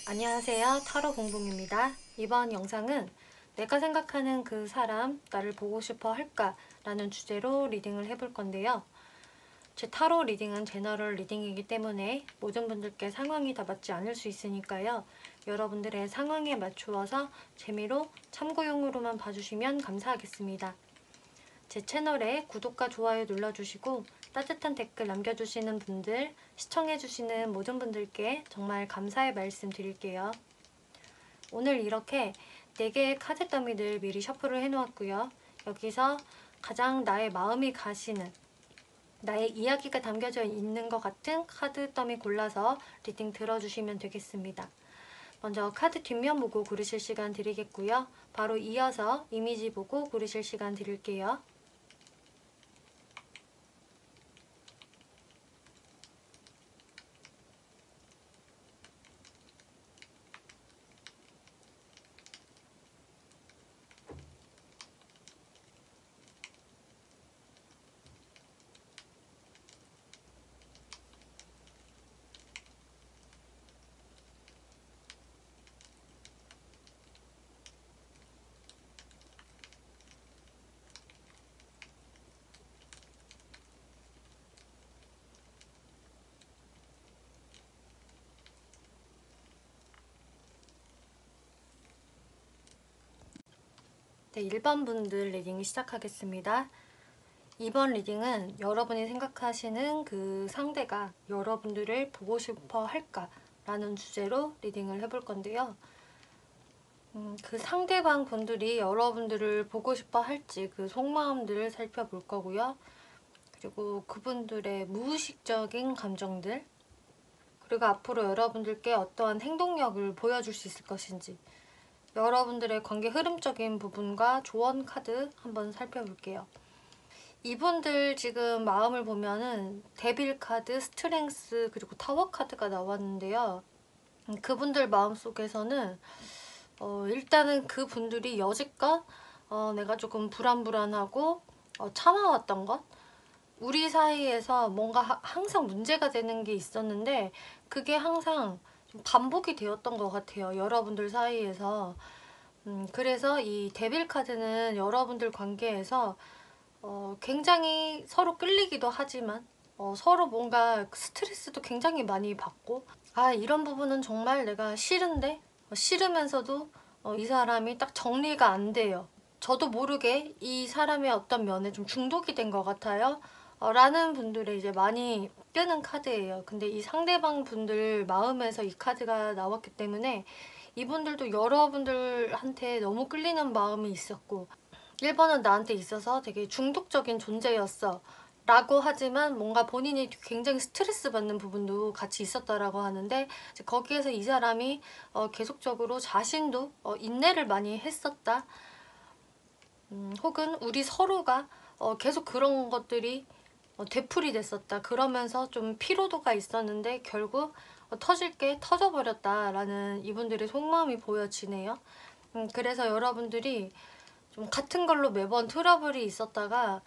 안녕하세요. 타로 봉봉입니다. 이번 영상은 내가 생각하는 그 사람, 나를 보고 싶어 할까? 라는 주제로 리딩을 해볼 건데요. 제 타로 리딩은 제너럴 리딩이기 때문에 모든 분들께 상황이 다 맞지 않을 수 있으니까요. 여러분들의 상황에 맞추어서 재미로 참고용으로만 봐주시면 감사하겠습니다. 제 채널에 구독과 좋아요 눌러주시고 따뜻한 댓글 남겨주시는 분들, 시청해주시는 모든 분들께 정말 감사의 말씀 드릴게요. 오늘 이렇게 4개의 카드 더미들 미리 셔플을 해놓았고요. 여기서 가장 나의 마음이 가시는, 나의 이야기가 담겨져 있는 것 같은 카드 더미 골라서 리딩 들어주시면 되겠습니다. 먼저 카드 뒷면 보고 고르실 시간 드리겠고요. 바로 이어서 이미지 보고 고르실 시간 드릴게요. 네, 1번 분들 리딩 시작하겠습니다. 이번 리딩은 여러분이 생각하시는 그 상대가 여러분들을 보고 싶어 할까? 라는 주제로 리딩을 해볼 건데요. 그 상대방 분들이 여러분들을 보고 싶어 할지 그 속마음들을 살펴볼 거고요. 그리고 그분들의 무의식적인 감정들, 그리고 앞으로 여러분들께 어떠한 행동력을 보여줄 수 있을 것인지, 여러분들의 관계 흐름적인 부분과 조언 카드 한번 살펴볼게요. 이분들 지금 마음을 보면은 데빌 카드, 스트렝스, 그리고 타워 카드가 나왔는데요. 그분들 마음속에서는 일단은 그분들이 여지껏 내가 조금 불안불안하고 참아왔던 것, 우리 사이에서 뭔가 항상 문제가 되는 게 있었는데 그게 항상 좀 반복이 되었던 것 같아요. 여러분들 사이에서. 그래서 이 데빌 카드는 여러분들 관계에서 굉장히 서로 끌리기도 하지만 서로 뭔가 스트레스도 굉장히 많이 받고, 아, 이런 부분은 정말 내가 싫은데 싫으면서도 이 사람이 딱 정리가 안 돼요. 저도 모르게 이 사람의 어떤 면에 좀 중독이 된 것 같아요. 라는 분들의 이제 많이 뜨는 카드예요. 근데 이 상대방 분들 마음에서 이 카드가 나왔기 때문에 이분들도 여러분들한테 너무 끌리는 마음이 있었고, 1번은 나한테 있어서 되게 중독적인 존재였어 라고 하지만 뭔가 본인이 굉장히 스트레스 받는 부분도 같이 있었다라고 하는데, 이제 거기에서 이 사람이 계속적으로 자신도 인내를 많이 했었다, 혹은 우리 서로가 계속 그런 것들이 되풀이 됐었다, 그러면서 좀 피로도가 있었는데 결국 터질 게 터져버렸다라는 이분들의 속마음이 보여지네요. 그래서 여러분들이 좀 같은 걸로 매번 트러블이 있었다가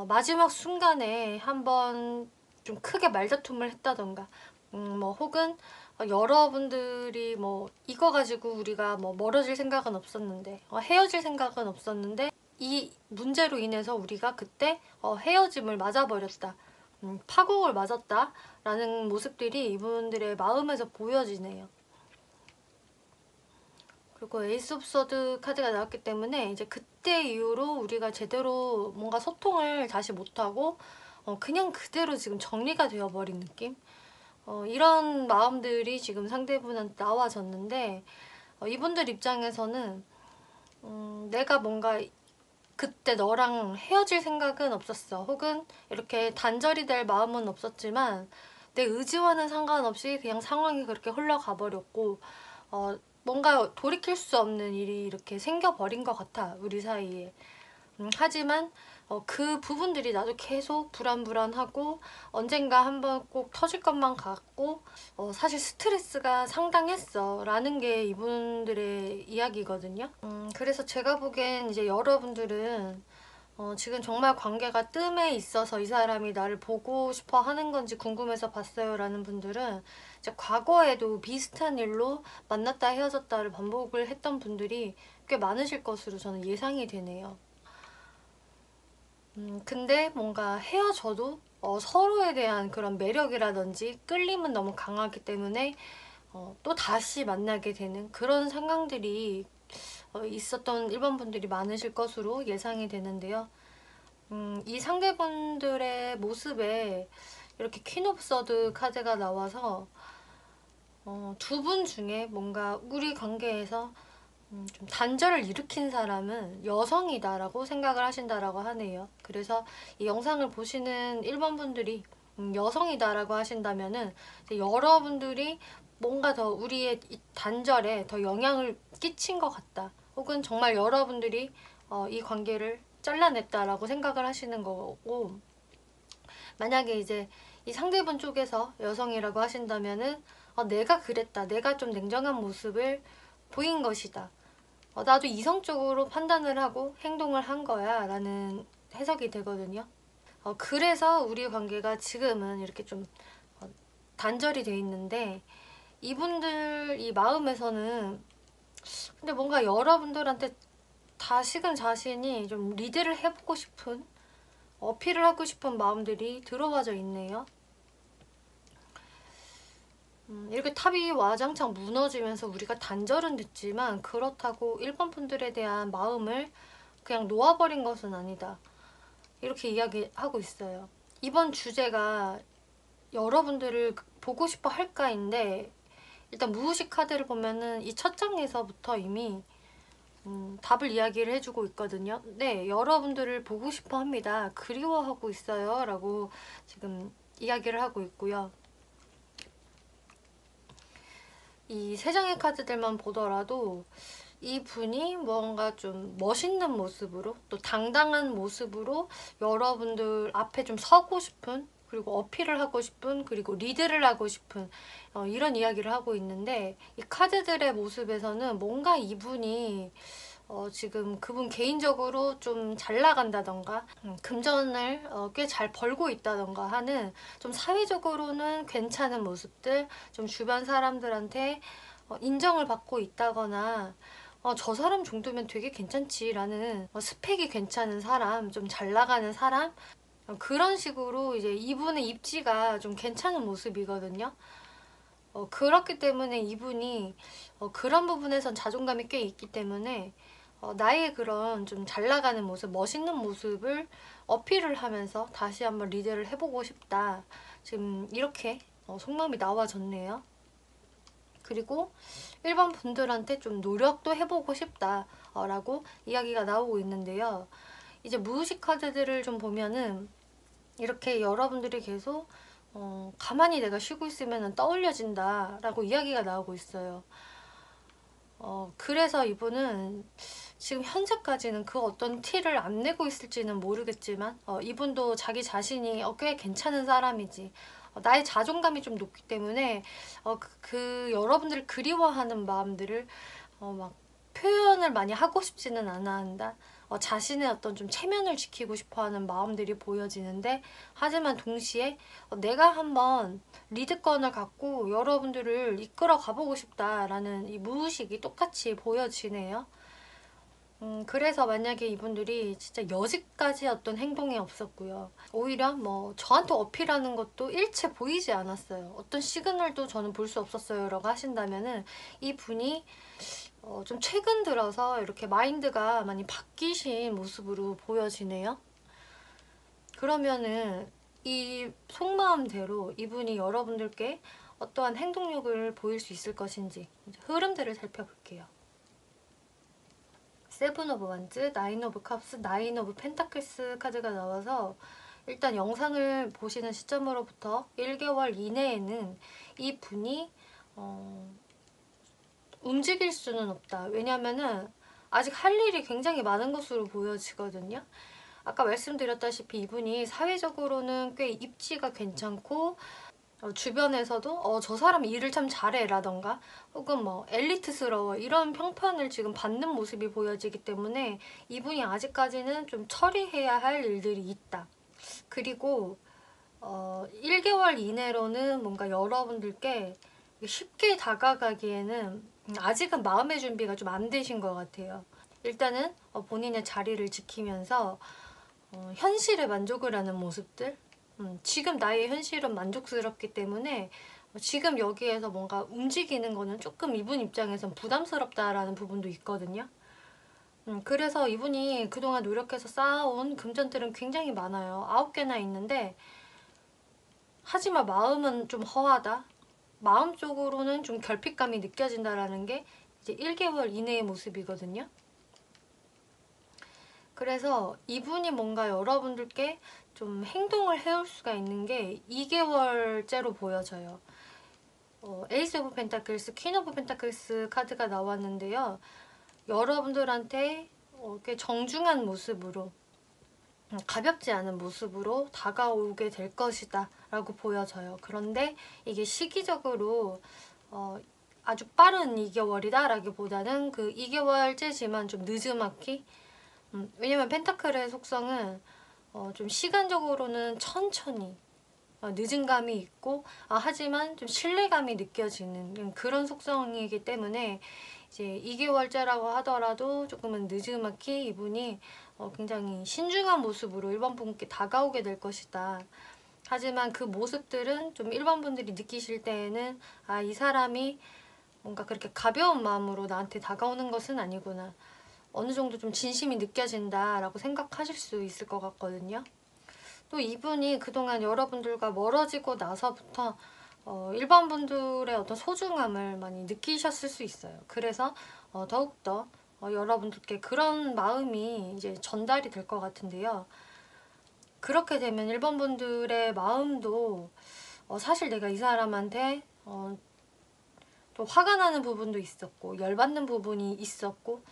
마지막 순간에 한번 좀 크게 말다툼을 했다던가, 뭐 혹은 여러분들이 뭐 이거 가지고 우리가 뭐 멀어질 생각은 없었는데, 헤어질 생각은 없었는데 이 문제로 인해서 우리가 그때 헤어짐을 맞아버렸다, 파국을 맞았다 라는 모습들이 이분들의 마음에서 보여지네요. 그리고 에이스 오브 서드 카드가 나왔기 때문에 이제 그때 이후로 우리가 제대로 뭔가 소통을 다시 못하고 그냥 그대로 지금 정리가 되어버린 느낌? 이런 마음들이 지금 상대분한테 나와졌는데, 이분들 입장에서는 내가 뭔가 그때 너랑 헤어질 생각은 없었어, 혹은 이렇게 단절이 될 마음은 없었지만 내 의지와는 상관없이 그냥 상황이 그렇게 흘러가 버렸고 뭔가 돌이킬 수 없는 일이 이렇게 생겨버린 것 같아, 우리 사이에. 하지만 그 부분들이 나도 계속 불안불안하고 언젠가 한번 꼭 터질 것만 같고 사실 스트레스가 상당했어 라는 게 이분들의 이야기거든요. 그래서 제가 보기엔 이제 여러분들은 지금 정말 관계가 뜸해 있어서 이 사람이 나를 보고 싶어 하는 건지 궁금해서 봤어요 라는 분들은 이제 과거에도 비슷한 일로 만났다 헤어졌다를 반복을 했던 분들이 꽤 많으실 것으로 저는 예상이 되네요. 근데 뭔가 헤어져도 서로에 대한 그런 매력이라든지 끌림은 너무 강하기 때문에 또 다시 만나게 되는 그런 상황들이 있었던 일본 분들이 많으실 것으로 예상이 되는데요. 이 상대분들의 모습에 이렇게 퀸 오브 서드 카드가 나와서 두 분 중에 뭔가 우리 관계에서 좀 단절을 일으킨 사람은 여성이다라고 생각을 하신다라고 하네요. 그래서 이 영상을 보시는 일본 분들이 여성이다라고 하신다면은 여러분들이 뭔가 더 우리의 이 단절에 더 영향을 끼친 것 같다. 혹은 정말 여러분들이 이 관계를 잘라냈다라고 생각을 하시는 거고, 만약에 이제 이 상대분 쪽에서 여성이라고 하신다면은 내가 그랬다. 내가 좀 냉정한 모습을 보인 것이다. 나도 이성적으로 판단을 하고 행동을 한 거야 라는 해석이 되거든요. 그래서 우리 관계가 지금은 이렇게 좀 단절이 돼 있는데, 이분들 이 마음에서는 근데 뭔가 여러분들한테 다시금 자신이 좀 리드를 해보고 싶은, 어필을 하고 싶은 마음들이 들어와져 있네요. 이렇게 탑이 와장창 무너지면서 우리가 단절은 됐지만 그렇다고 일본 분들에 대한 마음을 그냥 놓아버린 것은 아니다. 이렇게 이야기하고 있어요. 이번 주제가 여러분들을 보고 싶어 할까인데, 일단 무의식 카드를 보면은 이 첫 장에서부터 이미 답을 이야기를 해주고 있거든요. 네, 여러분들을 보고 싶어 합니다. 그리워하고 있어요. 라고 지금 이야기를 하고 있고요. 이 세 장의 카드들만 보더라도 이분이 뭔가 좀 멋있는 모습으로, 또 당당한 모습으로 여러분들 앞에 좀 서고 싶은, 그리고 어필을 하고 싶은, 그리고 리드를 하고 싶은 이런 이야기를 하고 있는데, 이 카드들의 모습에서는 뭔가 이분이 지금 그분 개인적으로 좀 잘 나간다던가 금전을 꽤 잘 벌고 있다던가 하는, 좀 사회적으로는 괜찮은 모습들, 좀 주변 사람들한테 인정을 받고 있다거나 저 사람 정도면 되게 괜찮지라는 스펙이 괜찮은 사람, 좀 잘 나가는 사람, 그런 식으로 이제 이분의 입지가 좀 괜찮은 모습이거든요. 그렇기 때문에 이분이 그런 부분에선 자존감이 꽤 있기 때문에 나의 그런 좀 잘 나가는 모습, 멋있는 모습을 어필을 하면서 다시 한번 리드를 해보고 싶다. 지금 이렇게 속마음이 나와졌네요. 그리고 일반 분들한테 좀 노력도 해보고 싶다 라고 이야기가 나오고 있는데요. 이제 무의식 카드들을 좀 보면은 이렇게 여러분들이 계속 가만히 내가 쉬고 있으면 떠올려진다 라고 이야기가 나오고 있어요. 그래서 이분은 지금 현재까지는 그 어떤 티를 안 내고 있을지는 모르겠지만 이분도 자기 자신이 꽤 괜찮은 사람이지, 나의 자존감이 좀 높기 때문에 그 여러분들을 그리워하는 마음들을 막 표현을 많이 하고 싶지는 않아 한다. 자신의 어떤 좀 체면을 지키고 싶어하는 마음들이 보여지는데, 하지만 동시에 내가 한번 리드권을 갖고 여러분들을 이끌어 가보고 싶다라는 이 무의식이 똑같이 보여지네요. 그래서 만약에 이분들이 진짜 여지까지 어떤 행동이 없었고요. 오히려 뭐 저한테 어필하는 것도 일체 보이지 않았어요. 어떤 시그널도 저는 볼 수 없었어요 라고 하신다면은, 이분이 좀 최근 들어서 이렇게 마인드가 많이 바뀌신 모습으로 보여지네요. 그러면은 이 속마음대로 이분이 여러분들께 어떠한 행동력을 보일 수 있을 것인지 흐름들을 살펴볼게요. 세븐 오브 완즈, 나인 오브 컵스, 나인 오브 펜타클스 카드가 나와서, 일단 영상을 보시는 시점으로부터 1개월 이내에는 이 분이 움직일 수는 없다. 왜냐면은 아직 할 일이 굉장히 많은 것으로 보여지거든요. 아까 말씀드렸다시피 이분이 사회적으로는 꽤 입지가 괜찮고 주변에서도 저 사람 일을 참 잘해 라던가 혹은 뭐 엘리트스러워 이런 평판을 지금 받는 모습이 보여지기 때문에 이분이 아직까지는 좀 처리해야 할 일들이 있다. 그리고 1개월 이내로는 뭔가 여러분들께 쉽게 다가가기에는 아직은 마음의 준비가 좀 안 되신 것 같아요. 일단은 본인의 자리를 지키면서 현실에 만족을 하는 모습들, 지금 나의 현실은 만족스럽기 때문에 지금 여기에서 뭔가 움직이는 거는 조금 이분 입장에선 부담스럽다라는 부분도 있거든요. 그래서 이분이 그동안 노력해서 쌓아온 금전들은 굉장히 많아요. 9개나 있는데 하지만 마음은 좀 허하다. 마음적으로는 좀 결핍감이 느껴진다라는 게 이제 1개월 이내의 모습이거든요. 그래서 이분이 뭔가 여러분들께 좀 행동을 해올 수가 있는 게 2개월째로 보여져요. 에이스 오브 펜타클스, 퀸 오브 펜타클스 카드가 나왔는데요. 여러분들한테 꽤 정중한 모습으로 가볍지 않은 모습으로 다가오게 될 것이다 라고 보여져요. 그런데 이게 시기적으로 아주 빠른 2개월이다 라기보다는 그 2개월째지만 좀 느지막이 왜냐면 펜타클의 속성은 좀 시간적으로는 천천히 늦은 감이 있고 하지만 좀 신뢰감이 느껴지는 그런 속성이기 때문에 이제 2개월째라고 하더라도 조금은 느지막이 이분이 굉장히 신중한 모습으로 일반 분께 다가오게 될 것이다. 하지만 그 모습들은 좀 일반 분들이 느끼실 때에는 이 사람이 뭔가 그렇게 가벼운 마음으로 나한테 다가오는 것은 아니구나. 어느 정도 좀 진심이 느껴진다라고 생각하실 수 있을 것 같거든요. 또 이분이 그동안 여러분들과 멀어지고 나서부터 일반 분들의 어떤 소중함을 많이 느끼셨을 수 있어요. 그래서 더욱더 여러분들께 그런 마음이 이제 전달이 될 것 같은데요. 그렇게 되면 일반 분들의 마음도 사실 내가 이 사람한테 또 화가 나는 부분도 있었고 열받는 부분이 있었고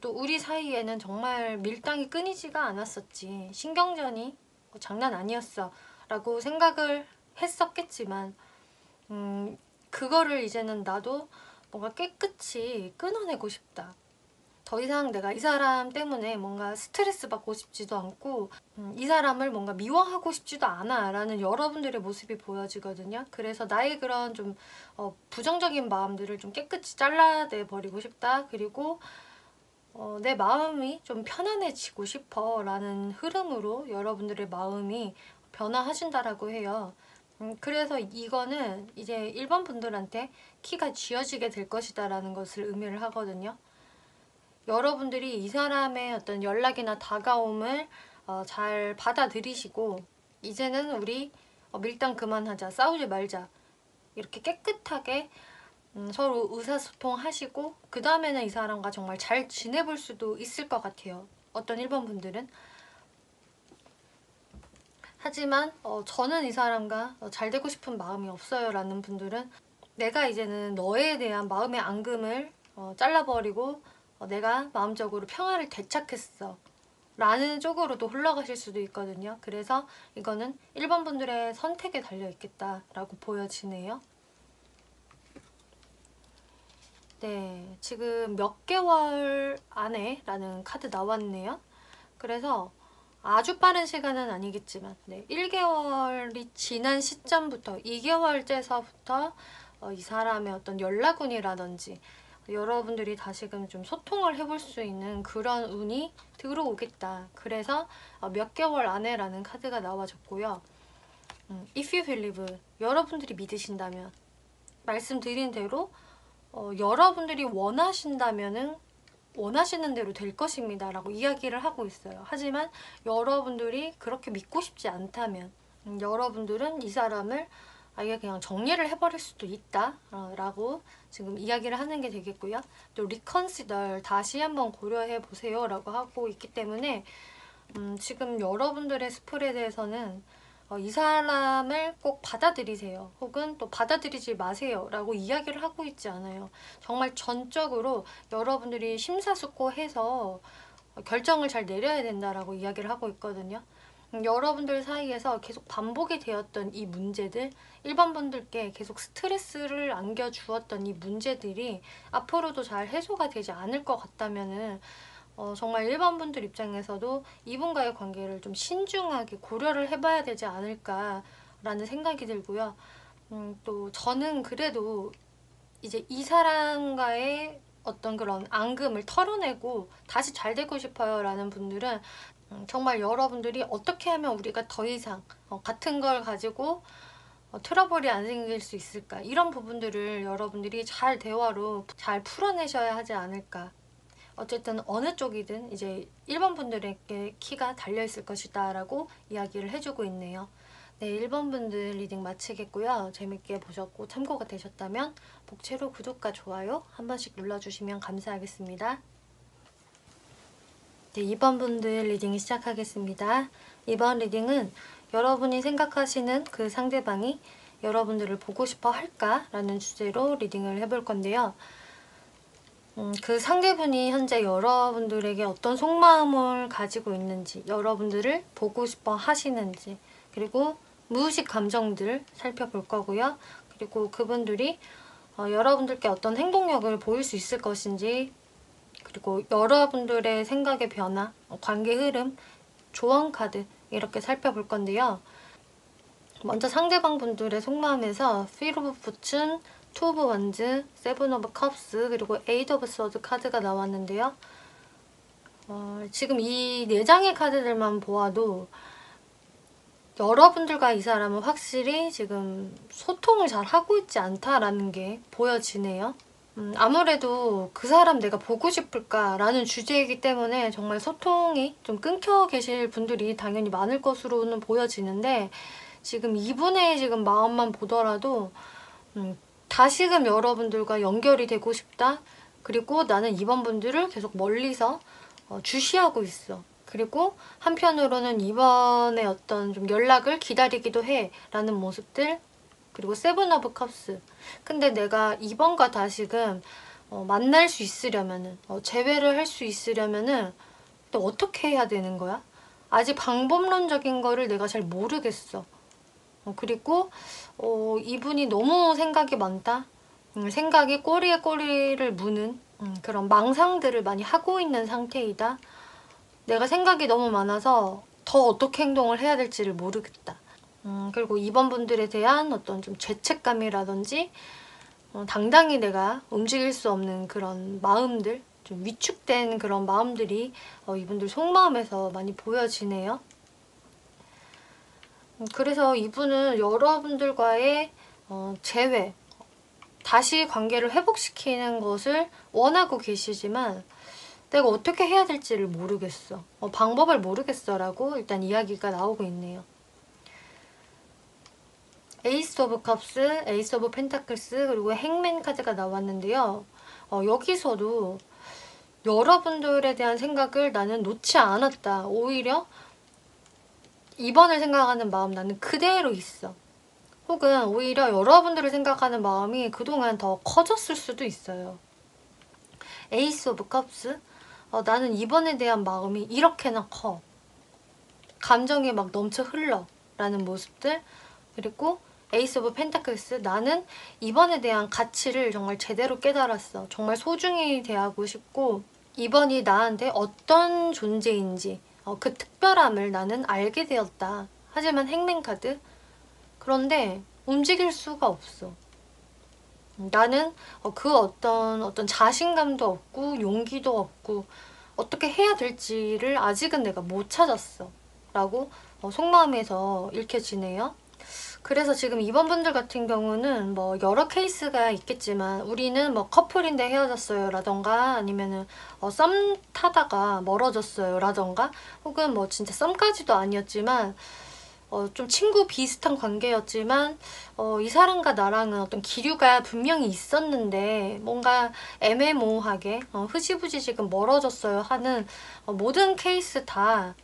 또 우리 사이에는 정말 밀당이 끊이지가 않았었지. 신경전이 장난 아니었어 라고 생각을 했었겠지만 그거를 이제는 나도 뭔가 깨끗이 끊어내고 싶다. 더 이상 내가 이 사람 때문에 뭔가 스트레스 받고 싶지도 않고 이 사람을 뭔가 미워하고 싶지도 않아 라는 여러분들의 모습이 보여지거든요. 그래서 나의 그런 좀 부정적인 마음들을 좀 깨끗이 잘라내 버리고 싶다. 그리고 내 마음이 좀 편안해지고 싶어 라는 흐름으로 여러분들의 마음이 변화하신다라고 해요. 그래서 이거는 이제 일반 분들한테 키가 쥐어지게 될 것이다 라는 것을 의미를 하거든요. 여러분들이 이 사람의 어떤 연락이나 다가옴을 잘 받아들이시고 이제는 우리 밀당 그만하자, 싸우지 말자 이렇게 깨끗하게 서로 의사소통하시고 그 다음에는 이 사람과 정말 잘 지내볼 수도 있을 것 같아요. 어떤 일본 분들은. 하지만 저는 이 사람과 잘 되고 싶은 마음이 없어요 라는 분들은 내가 이제는 너에 대한 마음의 앙금을 잘라버리고 내가 마음적으로 평화를 되찾겠어 라는 쪽으로도 흘러가실 수도 있거든요. 그래서 이거는 일본 분들의 선택에 달려있겠다 라고 보여지네요. 네, 지금 몇 개월 안에 라는 카드 나왔네요. 그래서 아주 빠른 시간은 아니겠지만 1개월이 지난 시점부터 2개월째서부터 이 사람의 어떤 연락운이라든지 여러분들이 다시금 좀 소통을 해볼 수 있는 그런 운이 들어오겠다. 그래서 몇 개월 안에 라는 카드가 나와줬고요. If you believe, 여러분들이 믿으신다면 말씀드린 대로 여러분들이 원하신다면은 원하시는 대로 될 것입니다 라고 이야기를 하고 있어요. 하지만 여러분들이 그렇게 믿고 싶지 않다면 여러분들은 이 사람을 아예 그냥 정리를 해버릴 수도 있다 라고 지금 이야기를 하는 게 되겠고요. 또 리컨시더 다시 한번 고려해 보세요 라고 하고 있기 때문에 지금 여러분들의 스플에 대해서는 이 사람을 꼭 받아들이세요. 혹은 또 받아들이지 마세요 라고 이야기를 하고 있지 않아요. 정말 전적으로 여러분들이 심사숙고해서 결정을 잘 내려야 된다라고 이야기를 하고 있거든요. 여러분들 사이에서 계속 반복이 되었던 이 문제들, 1번 분들께 계속 스트레스를 안겨주었던 이 문제들이 앞으로도 잘 해소가 되지 않을 것 같다면은 정말 1번 분들 입장에서도 이분과의 관계를 좀 신중하게 고려를 해봐야 되지 않을까라는 생각이 들고요. 또 저는 그래도 이제 이 사람과의 어떤 그런 앙금을 털어내고 다시 잘 되고 싶어요 라는 분들은 정말 여러분들이 어떻게 하면 우리가 더 이상 같은 걸 가지고 트러블이 안 생길 수 있을까, 이런 부분들을 여러분들이 잘 대화로 잘 풀어내셔야 하지 않을까. 어쨌든 어느 쪽이든 이제 1번 분들에게 키가 달려있을 것이다 라고 이야기를 해주고 있네요. 네, 1번 분들 리딩 마치겠고요. 재밌게 보셨고 참고가 되셨다면 복채로 구독과 좋아요 한 번씩 눌러주시면 감사하겠습니다. 네, 2번 분들 리딩 시작하겠습니다. 이번 리딩은 여러분이 생각하시는 그 상대방이 여러분들을 보고 싶어 할까? 라는 주제로 리딩을 해볼 건데요. 그 상대분이 현재 여러분들에게 어떤 속마음을 가지고 있는지, 여러분들을 보고 싶어 하시는지, 그리고 무의식 감정들 살펴볼 거고요. 그리고 그분들이 여러분들께 어떤 행동력을 보일 수 있을 것인지, 그리고 여러분들의 생각의 변화, 관계 흐름, 조언 카드 이렇게 살펴볼 건데요. 먼저 상대방 분들의 속마음에서 Three of Fortune, Two of Wands, Seven of Cups, 그리고 Eight of Swords 카드가 나왔는데요. 지금 이 4장의 카드들만 보아도 여러분들과 이 사람은 확실히 지금 소통을 잘 하고 있지 않다라는 게 보여지네요. 아무래도 그 사람 내가 보고 싶을까라는 주제이기 때문에 정말 소통이 좀 끊겨 계실 분들이 당연히 많을 것으로는 보여지는데, 지금 이분의 지금 마음만 보더라도 다시금 여러분들과 연결이 되고 싶다. 그리고 나는 이번 분들을 계속 멀리서 주시하고 있어. 그리고 한편으로는 이번에 어떤 좀 연락을 기다리기도 해 라는 모습들. 그리고 세븐 오브 컵스. 근데 내가 이번과 다시금 만날 수 있으려면은, 재회를 할 수 있으려면은 또 어떻게 해야 되는 거야? 아직 방법론적인 거를 내가 잘 모르겠어. 그리고 이분이 너무 생각이 많다. 생각이 꼬리에 꼬리를 무는 그런 망상들을 많이 하고 있는 상태이다. 내가 생각이 너무 많아서 더 어떻게 행동을 해야 될지를 모르겠다. 그리고 이번 분들에 대한 어떤 좀 죄책감이라든지 당당히 내가 움직일 수 없는 그런 마음들, 좀 위축된 그런 마음들이 이분들 속마음에서 많이 보여지네요. 그래서 이분은 여러분들과의 재회, 다시 관계를 회복시키는 것을 원하고 계시지만 내가 어떻게 해야 될지를 모르겠어. 방법을 모르겠어 라고 일단 이야기가 나오고 있네요. 에이스 오브 컵스, 에이스 오브 펜타클스, 그리고 행맨 카드가 나왔는데요. 여기서도 여러분들에 대한 생각을 나는 놓지 않았다. 오히려 이번을 생각하는 마음 나는 그대로 있어. 혹은 오히려 여러분들을 생각하는 마음이 그동안 더 커졌을 수도 있어요. 에이스 오브 컵스, 나는 이번에 대한 마음이 이렇게나 커. 감정이 막 넘쳐 흘러 라는 모습들. 그리고 에이스 오브 펜타클스, 나는 이번에 대한 가치를 정말 제대로 깨달았어. 정말 소중히 대하고 싶고 이번이 나한테 어떤 존재인지 그 특별함을 나는 알게 되었다. 하지만 행맨 카드, 그런데 움직일 수가 없어. 나는 그 어떤 자신감도 없고 용기도 없고 어떻게 해야 될지를 아직은 내가 못 찾았어 라고 속마음에서 읽혀지네요. 그래서 지금 이번 분들 같은 경우는 뭐 여러 케이스가 있겠지만 우리는 뭐 커플인데 헤어졌어요 라던가, 아니면은 썸 타다가 멀어졌어요 라던가, 혹은 뭐 진짜 썸까지도 아니었지만 좀 친구 비슷한 관계였지만 이 사람과 나랑은 어떤 기류가 분명히 있었는데 뭔가 애매모호하게 흐지부지 지금 멀어졌어요 하는 모든 케이스 다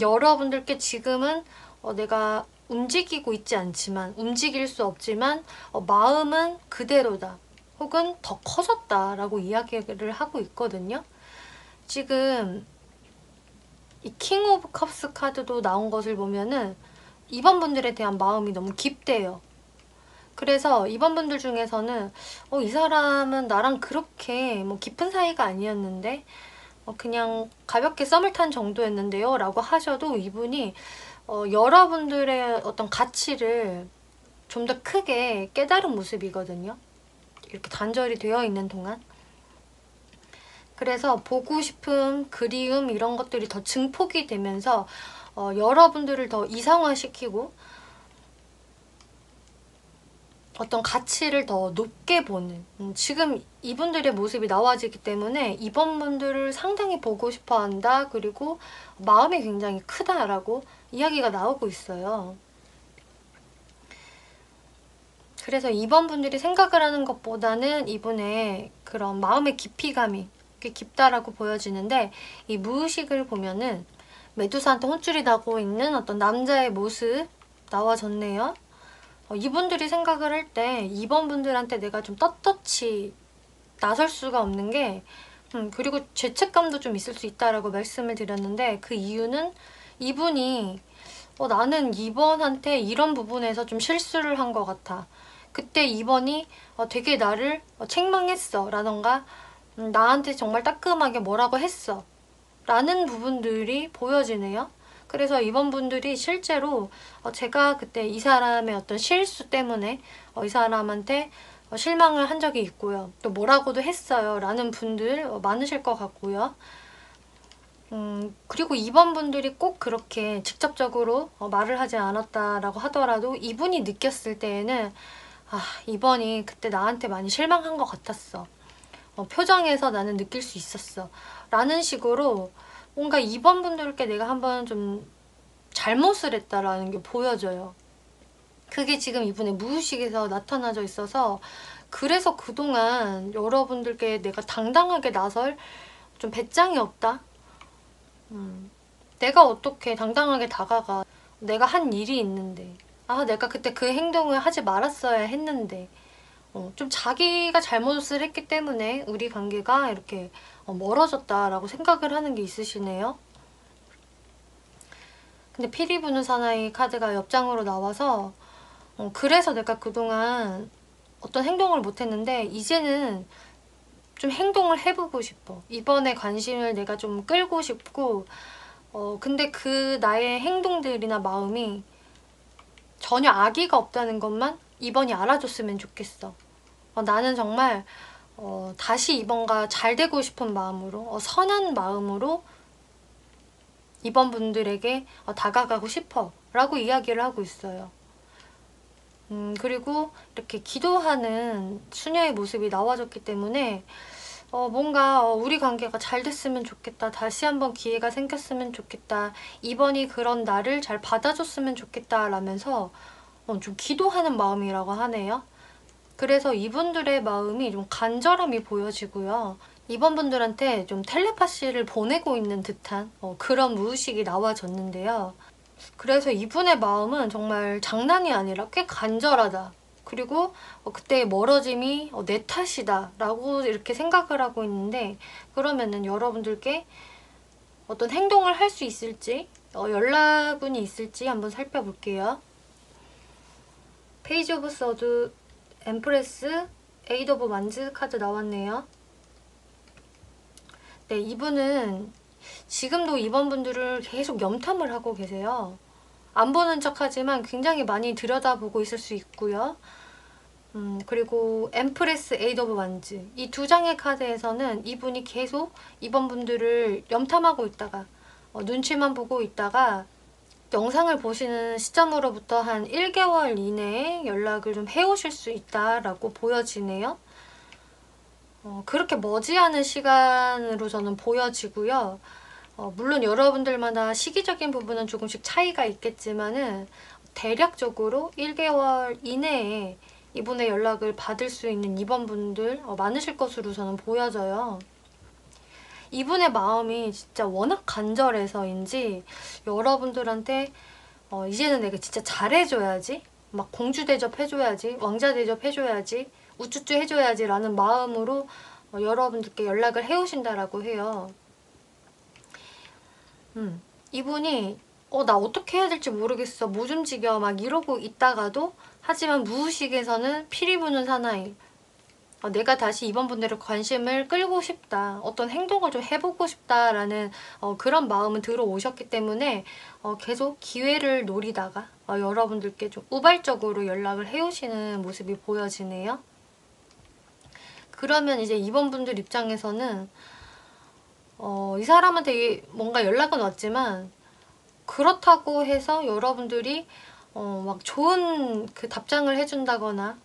여러분들께 지금은 내가 움직이고 있지 않지만, 움직일 수 없지만 마음은 그대로다. 혹은 더 커졌다 라고 이야기를 하고 있거든요. 지금 이 킹 오브 컵스 카드도 나온 것을 보면은 2번 분들에 대한 마음이 너무 깊대요. 그래서 2번 분들 중에서는 이 사람은 나랑 그렇게 뭐 깊은 사이가 아니었는데 그냥 가볍게 썸을 탄 정도였는데요 라고 하셔도 이분이 여러분들의 어떤 가치를 좀 더 크게 깨달은 모습이거든요. 이렇게 단절이 되어 있는 동안. 그래서 보고 싶음, 그리움 이런 것들이 더 증폭이 되면서 여러분들을 더 이상화시키고 어떤 가치를 더 높게 보는 지금 이분들의 모습이 나와지기 때문에 이번 분들을 상당히 보고 싶어 한다. 그리고 마음이 굉장히 크다라고 이야기가 나오고 있어요. 그래서 이번 분들이 생각을 하는 것보다는 이분의 그런 마음의 깊이감이 꽤 깊다라고 보여지는데 이 무의식을 보면은 메두사한테 혼쭐이 나고 있는 어떤 남자의 모습 나와졌네요. 이분들이 생각을 할 때 2번 분들한테 내가 좀 떳떳이 나설 수가 없는 게 그리고 죄책감도 좀 있을 수 있다라고 말씀을 드렸는데 그 이유는 이분이 나는 2번한테 이런 부분에서 좀 실수를 한 것 같아. 그때 2번이 되게 나를 책망했어 라던가 나한테 정말 따끔하게 뭐라고 했어 라는 부분들이 보여지네요. 그래서 이번 분들이 실제로 제가 그때 이 사람의 어떤 실수 때문에 이 사람한테 실망을 한 적이 있고요. 또 뭐라고도 했어요 라는 분들 많으실 것 같고요. 그리고 이번 분들이 꼭 그렇게 직접적으로 말을 하지 않았다라고 하더라도 이분이 느꼈을 때에는 이번이 그때 나한테 많이 실망한 것 같았어. 표정에서 나는 느낄 수 있었어. 라는 식으로 뭔가 2번 분들께 내가 한번 좀 잘못을 했다라는 게 보여져요. 그게 지금 이분의 무의식에서 나타나져 있어서 그래서 그동안 여러분들께 내가 당당하게 나설 좀 배짱이 없다? 내가 어떻게 당당하게 다가가. 내가 한 일이 있는데 내가 그때 그 행동을 하지 말았어야 했는데 좀 자기가 잘못을 했기 때문에 우리 관계가 이렇게 멀어졌다라고 생각을 하는 게 있으시네요. 근데 피리 부는 사나이 카드가 옆장으로 나와서 그래서 내가 그동안 어떤 행동을 못했는데 이제는 좀 행동을 해보고 싶어. 이번에 관심을 내가 좀 끌고 싶고 근데 그 나의 행동들이나 마음이 전혀 악의가 없다는 것만 이번이 알아줬으면 좋겠어. 나는 정말 다시 이번과 잘 되고 싶은 마음으로 선한 마음으로 이번 분들에게 다가가고 싶어 라고 이야기를 하고 있어요. 그리고 이렇게 기도하는 수녀의 모습이 나와줬기 때문에 뭔가 우리 관계가 잘 됐으면 좋겠다. 다시 한번 기회가 생겼으면 좋겠다. 이번이 그런 나를 잘 받아줬으면 좋겠다 라면서 좀 기도하는 마음이라고 하네요. 그래서 이분들의 마음이 좀 간절함이 보여지고요. 이번 분들한테 좀 텔레파시를 보내고 있는 듯한 그런 무의식이 나와졌는데요. 그래서 이분의 마음은 정말 장난이 아니라 꽤 간절하다. 그리고 그때의 멀어짐이 내 탓이다 라고 이렇게 생각을 하고 있는데 그러면은 여러분들께 어떤 행동을 할 수 있을지 연락운이 있을지 한번 살펴볼게요. 페이지 오브 서드, 엠프레스, 에이드 오브 완즈 카드 나왔네요. 네, 이분은 지금도 이번 분들을 계속 염탐을 하고 계세요. 안 보는 척 하지만 굉장히 많이 들여다보고 있을 수 있고요. 그리고 엠프레스, 에이드 오브 완즈 이 두 장의 카드에서는 이분이 계속 이번 분들을 염탐하고 있다가 눈치만 보고 있다가 영상을 보시는 시점으로부터 한 1개월 이내에 연락을 좀 해오실 수 있다라고 보여지네요. 그렇게 머지않은 시간으로 저는 보여지고요. 물론 여러분들마다 시기적인 부분은 조금씩 차이가 있겠지만은 대략적으로 1개월 이내에 이분의 연락을 받을 수 있는 이번 분들 많으실 것으로 저는 보여져요. 이분의 마음이 진짜 워낙 간절해서인지 여러분들한테 이제는 내가 진짜 잘해줘야지, 막 공주 대접해줘야지, 왕자 대접해줘야지, 우쭈쭈 해줘야지 라는 마음으로 여러분들께 연락을 해오신다라고 해요. 이분이 나 어떻게 해야 될지 모르겠어, 못 움직여 막 이러고 있다가도 하지만 무의식에서는 피리 부는 사나이, 내가 다시 이번 분들의 관심을 끌고 싶다, 어떤 행동을 좀 해보고 싶다라는 그런 마음은 들어오셨기 때문에 계속 기회를 노리다가 여러분들께 좀 우발적으로 연락을 해오시는 모습이 보여지네요. 그러면 이제 이번 분들 입장에서는 이 사람한테 뭔가 연락은 왔지만 그렇다고 해서 여러분들이 막 좋은 그 답장을 해준다거나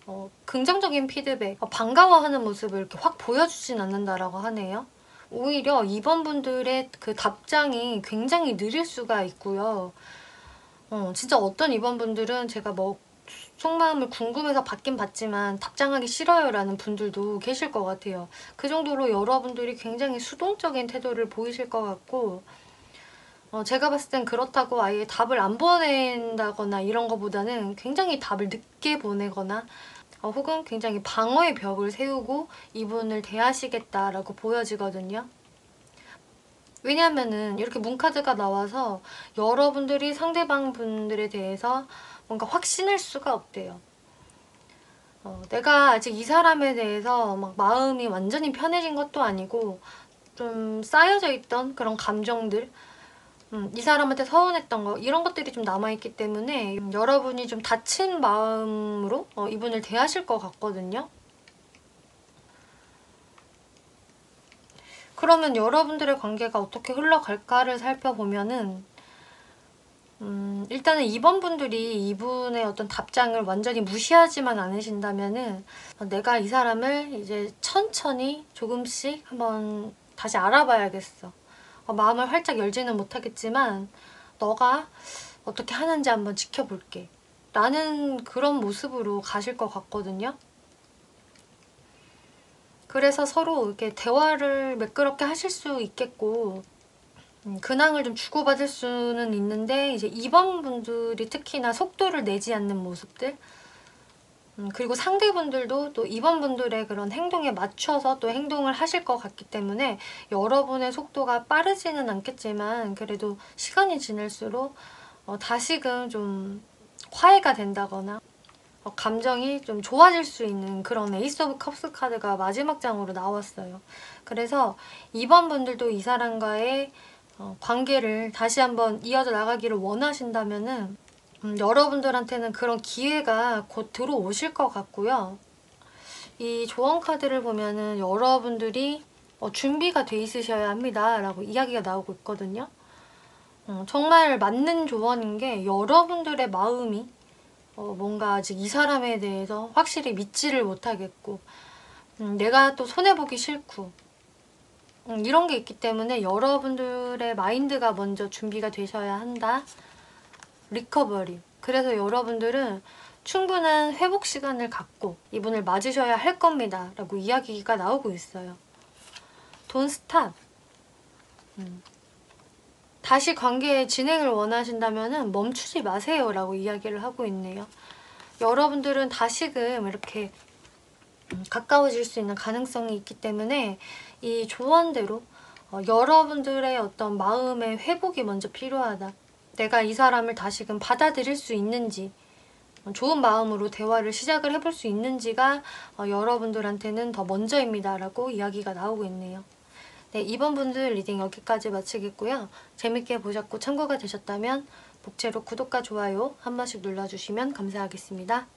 긍정적인 피드백, 반가워하는 모습을 이렇게 확 보여주진 않는다라고 하네요. 오히려 이번 분들의 그 답장이 굉장히 느릴 수가 있고요. 진짜 어떤 이번 분들은 제가 뭐 속마음을 궁금해서 받긴 받지만 답장하기 싫어요 라는 분들도 계실 것 같아요. 그 정도로 여러분들이 굉장히 수동적인 태도를 보이실 것 같고, 제가 봤을 땐 그렇다고 아예 답을 안 보낸다거나 이런 거보다는 굉장히 답을 늦게 보내거나 혹은 굉장히 방어의 벽을 세우고 이분을 대하시겠다라고 보여지거든요. 왜냐하면은 이렇게 문카드가 나와서 여러분들이 상대방 분들에 대해서 뭔가 확신할 수가 없대요. 내가 아직 이 사람에 대해서 막 마음이 완전히 편해진 것도 아니고 좀 쌓여져 있던 그런 감정들, 이 사람한테 서운했던 거, 이런 것들이 좀 남아있기 때문에 여러분이 좀 다친 마음으로 이분을 대하실 것 같거든요. 그러면 여러분들의 관계가 어떻게 흘러갈까를 살펴보면은 일단은 이번 분들이 이분의 어떤 답장을 완전히 무시하지만 않으신다면은 내가 이 사람을 이제 천천히 조금씩 한번 다시 알아봐야겠어. 마음을 활짝 열지는 못하겠지만 너가 어떻게 하는지 한번 지켜볼게 라는 그런 모습으로 가실 것 같거든요. 그래서 서로 이렇게 대화를 매끄럽게 하실 수 있겠고 근황을 좀 주고받을 수는 있는데, 이제 이번 분들이 특히나 속도를 내지 않는 모습들, 그리고 상대분들도 또 이번 분들의 그런 행동에 맞춰서 또 행동을 하실 것 같기 때문에 여러분의 속도가 빠르지는 않겠지만 그래도 시간이 지날수록 다시금 좀 화해가 된다거나 감정이 좀 좋아질 수 있는 그런 에이스 오브 컵스 카드가 마지막 장으로 나왔어요. 그래서 이번 분들도 이 사람과의 관계를 다시 한번 이어져 나가기를 원하신다면은 여러분들한테는 그런 기회가 곧 들어오실 것 같고요. 이 조언 카드를 보면은 여러분들이 준비가 돼 있으셔야 합니다 라고 이야기가 나오고 있거든요. 정말 맞는 조언인 게, 여러분들의 마음이 뭔가 아직 이 사람에 대해서 확실히 믿지를 못하겠고 내가 또 손해보기 싫고 이런 게 있기 때문에 여러분들의 마인드가 먼저 준비가 되셔야 한다. 리커버리. 그래서 여러분들은 충분한 회복 시간을 갖고 이분을 맞으셔야 할 겁니다 라고 이야기가 나오고 있어요. Don't stop. 다시 관계의 진행을 원하신다면 멈추지 마세요 라고 이야기를 하고 있네요. 여러분들은 다시금 이렇게 가까워질 수 있는 가능성이 있기 때문에 이 조언대로 여러분들의 어떤 마음의 회복이 먼저 필요하다. 내가 이 사람을 다시금 받아들일 수 있는지, 좋은 마음으로 대화를 시작을 해볼 수 있는지가 여러분들한테는 더 먼저입니다 라고 이야기가 나오고 있네요. 네, 이번 분들 리딩 여기까지 마치겠고요. 재밌게 보셨고 참고가 되셨다면 복채로 구독과 좋아요 한 번씩 눌러주시면 감사하겠습니다.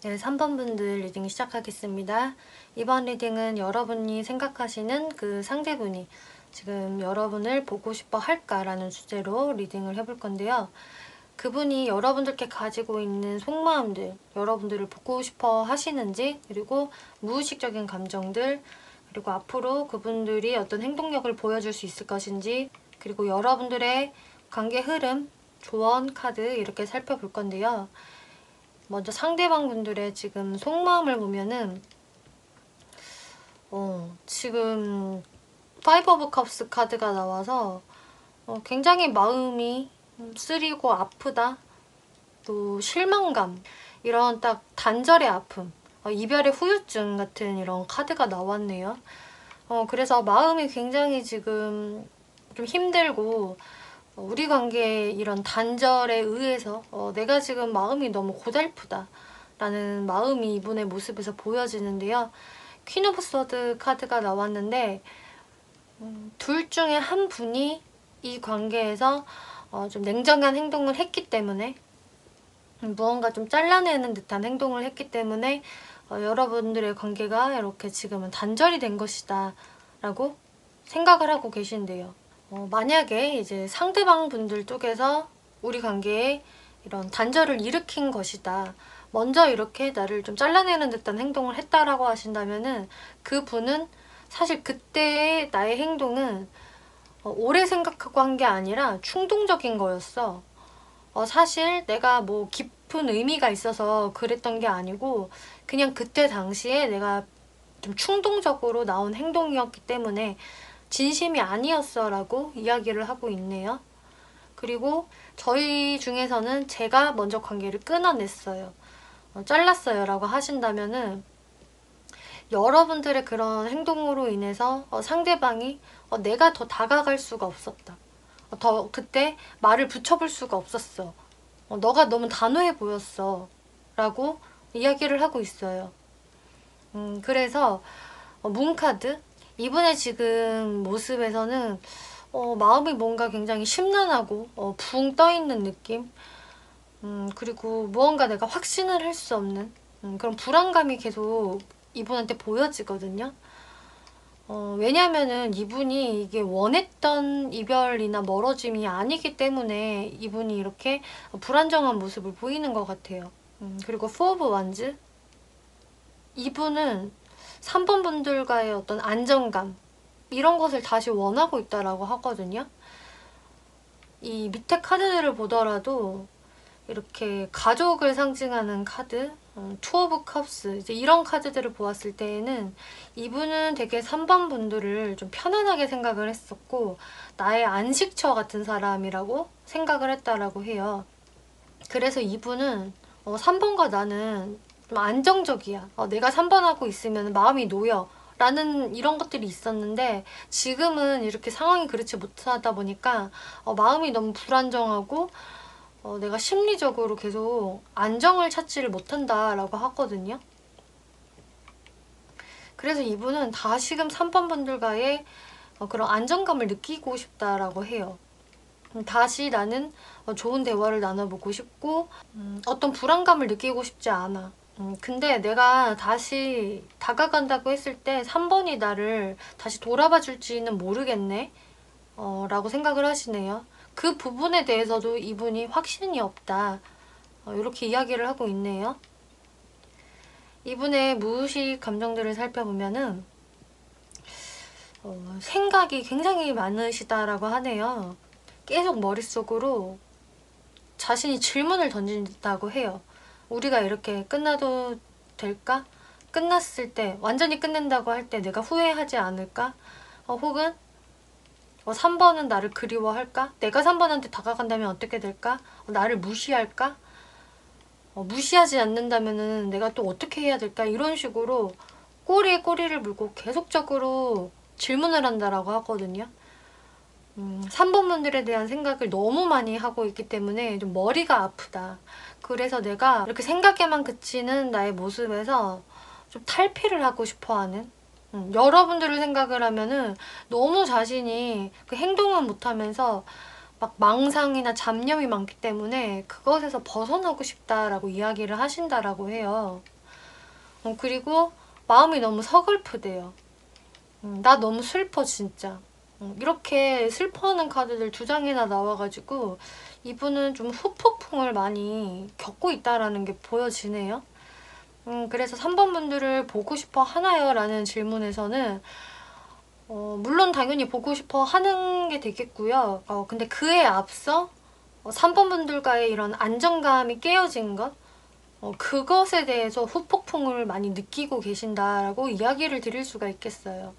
네, 3번 분들 리딩 시작하겠습니다. 이번 리딩은 여러분이 생각하시는 그 상대분이 지금 여러분을 보고 싶어 할까라는 주제로 리딩을 해볼 건데요. 그분이 여러분들께 가지고 있는 속마음들, 여러분들을 보고 싶어 하시는지, 그리고 무의식적인 감정들, 그리고 앞으로 그분들이 어떤 행동력을 보여줄 수 있을 것인지, 그리고 여러분들의 관계 흐름, 조언 카드 이렇게 살펴볼 건데요. 먼저 상대방 분들의 지금 속마음을 보면은 지금 파이브 오브 컵스 카드가 나와서 굉장히 마음이 쓰리고 아프다, 또 실망감, 이런 딱 단절의 아픔, 이별의 후유증 같은 이런 카드가 나왔네요. 그래서 마음이 굉장히 지금 좀 힘들고 우리 관계의 이런 단절에 의해서 내가 지금 마음이 너무 고달프다 라는 마음이 이분의 모습에서 보여지는데요. 퀸 오브 소드 카드가 나왔는데 둘 중에 한 분이 이 관계에서 좀 냉정한 행동을 했기 때문에 무언가 좀 잘라내는 듯한 행동을 했기 때문에 여러분들의 관계가 이렇게 지금은 단절이 된 것이다 라고 생각을 하고 계신데요. 만약에 이제 상대방 분들 쪽에서 우리 관계에 이런 단절을 일으킨 것이다, 먼저 이렇게 나를 좀 잘라내는 듯한 행동을 했다라고 하신다면은 그 분은 사실 그때의 나의 행동은 오래 생각하고 한 게 아니라 충동적인 거였어. 사실 내가 뭐 깊은 의미가 있어서 그랬던 게 아니고 그냥 그때 당시에 내가 좀 충동적으로 나온 행동이었기 때문에 진심이 아니었어 라고 이야기를 하고 있네요. 그리고 저희 중에서는 제가 먼저 관계를 끊어냈어요. 잘랐어요 라고 하신다면은 여러분들의 그런 행동으로 인해서 상대방이 내가 더 다가갈 수가 없었다. 더 그때 말을 붙여볼 수가 없었어. 너가 너무 단호해 보였어. 라고 이야기를 하고 있어요. 그래서 문카드 이분의 지금 모습에서는 마음이 뭔가 굉장히 심란하고 붕 떠있는 느낌, 그리고 무언가 내가 확신을 할 수 없는 그런 불안감이 계속 이분한테 보여지거든요. 왜냐면은 이분이 이게 원했던 이별이나 멀어짐이 아니기 때문에 이분이 이렇게 불안정한 모습을 보이는 것 같아요. 그리고 4 오브 완즈 이분은 3번 분들과의 어떤 안정감 이런 것을 다시 원하고 있다라고 하거든요. 이 밑에 카드들을 보더라도 이렇게 가족을 상징하는 카드, 투 오브 컵스 이제 이런 카드들을 보았을 때에는 이분은 되게 3번 분들을 좀 편안하게 생각을 했었고 나의 안식처 같은 사람이라고 생각을 했다라고 해요. 그래서 이분은 3번과 나는 좀 안정적이야. 내가 3번 하고 있으면 마음이 놓여. 라는 이런 것들이 있었는데 지금은 이렇게 상황이 그렇지 못하다 보니까 마음이 너무 불안정하고 내가 심리적으로 계속 안정을 찾지를 못한다라고 하거든요. 그래서 이분은 다시금 3번 분들과의 그런 안정감을 느끼고 싶다라고 해요. 다시 나는 좋은 대화를 나눠보고 싶고 어떤 불안감을 느끼고 싶지 않아. 근데 내가 다시 다가간다고 했을 때 3번이 나를 다시 돌아봐 줄지는 모르겠네 라고 생각을 하시네요. 그 부분에 대해서도 이분이 확신이 없다 이렇게 이야기를 하고 있네요. 이분의 무의식 감정들을 살펴보면은 생각이 굉장히 많으시다라고 하네요. 계속 머릿속으로 자신이 질문을 던진다고 해요. 우리가 이렇게 끝나도 될까? 끝났을 때 완전히 끝낸다고 할 때 내가 후회하지 않을까? 혹은 3번은 나를 그리워할까? 내가 3번한테 다가간다면 어떻게 될까? 나를 무시할까? 무시하지 않는다면 내가 또 어떻게 해야 될까? 이런 식으로 꼬리에 꼬리를 물고 계속적으로 질문을 한다라고 하거든요. 3번 분들에 대한 생각을 너무 많이 하고 있기 때문에 좀 머리가 아프다. 그래서 내가 이렇게 생각에만 그치는 나의 모습에서 좀 탈피를 하고 싶어하는 여러분들을 생각을 하면은 너무 자신이 그 행동은 못하면서 막 망상이나 잡념이 많기 때문에 그것에서 벗어나고 싶다라고 이야기를 하신다라고 해요. 그리고 마음이 너무 서글프대요. 나 너무 슬퍼 진짜. 이렇게 슬퍼하는 카드들 2장이나 나와가지고 이분은 좀 후폭풍을 많이 겪고 있다라는 게 보여지네요. 그래서 3번 분들을 보고 싶어 하나요? 라는 질문에서는 물론 당연히 보고 싶어 하는 게 되겠고요. 근데 그에 앞서 3번 분들과의 이런 안정감이 깨어진 것 그것에 대해서 후폭풍을 많이 느끼고 계신다라고 이야기를 드릴 수가 있겠어요.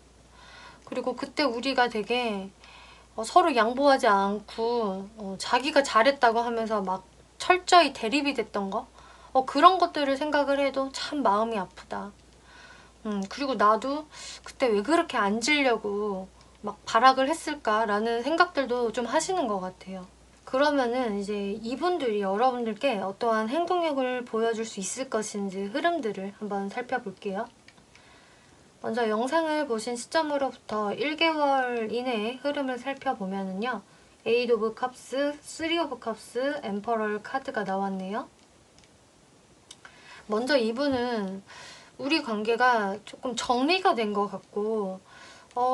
그리고 그때 우리가 되게 서로 양보하지 않고 자기가 잘했다고 하면서 막 철저히 대립이 됐던 거 그런 것들을 생각을 해도 참 마음이 아프다. 그리고 나도 그때 왜 그렇게 앉으려고 막 발악을 했을까라는 생각들도 좀 하시는 것 같아요. 그러면은 이제 이분들이 여러분들께 어떠한 행동력을 보여줄 수 있을 것인지 흐름들을 한번 살펴볼게요. 먼저 영상을 보신 시점으로부터 1개월 이내의 흐름을 살펴보면은요. 에이드 오브 컵스, 3 오브 컵스, 엠퍼럴 카드가 나왔네요. 먼저 이분은 우리 관계가 조금 정리가 된 것 같고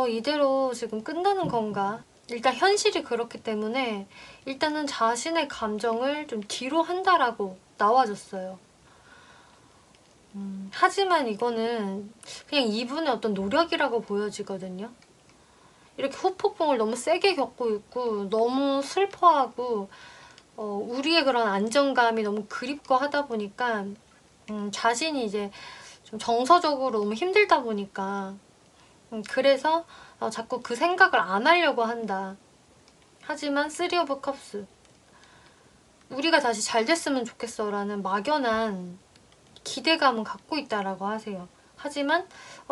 이대로 지금 끝나는 건가? 일단 현실이 그렇기 때문에 일단은 자신의 감정을 좀 뒤로 한다라고 나와줬어요. 하지만 이거는 그냥 이분의 어떤 노력이라고 보여지거든요. 이렇게 후폭풍을 너무 세게 겪고 있고 너무 슬퍼하고 우리의 그런 안정감이 너무 그립고 하다 보니까 자신이 이제 좀 정서적으로 너무 힘들다 보니까 그래서 자꾸 그 생각을 안 하려고 한다. 하지만 3 오브 컵스, 우리가 다시 잘 됐으면 좋겠어 라는 막연한 기대감은 갖고 있다라고 하세요. 하지만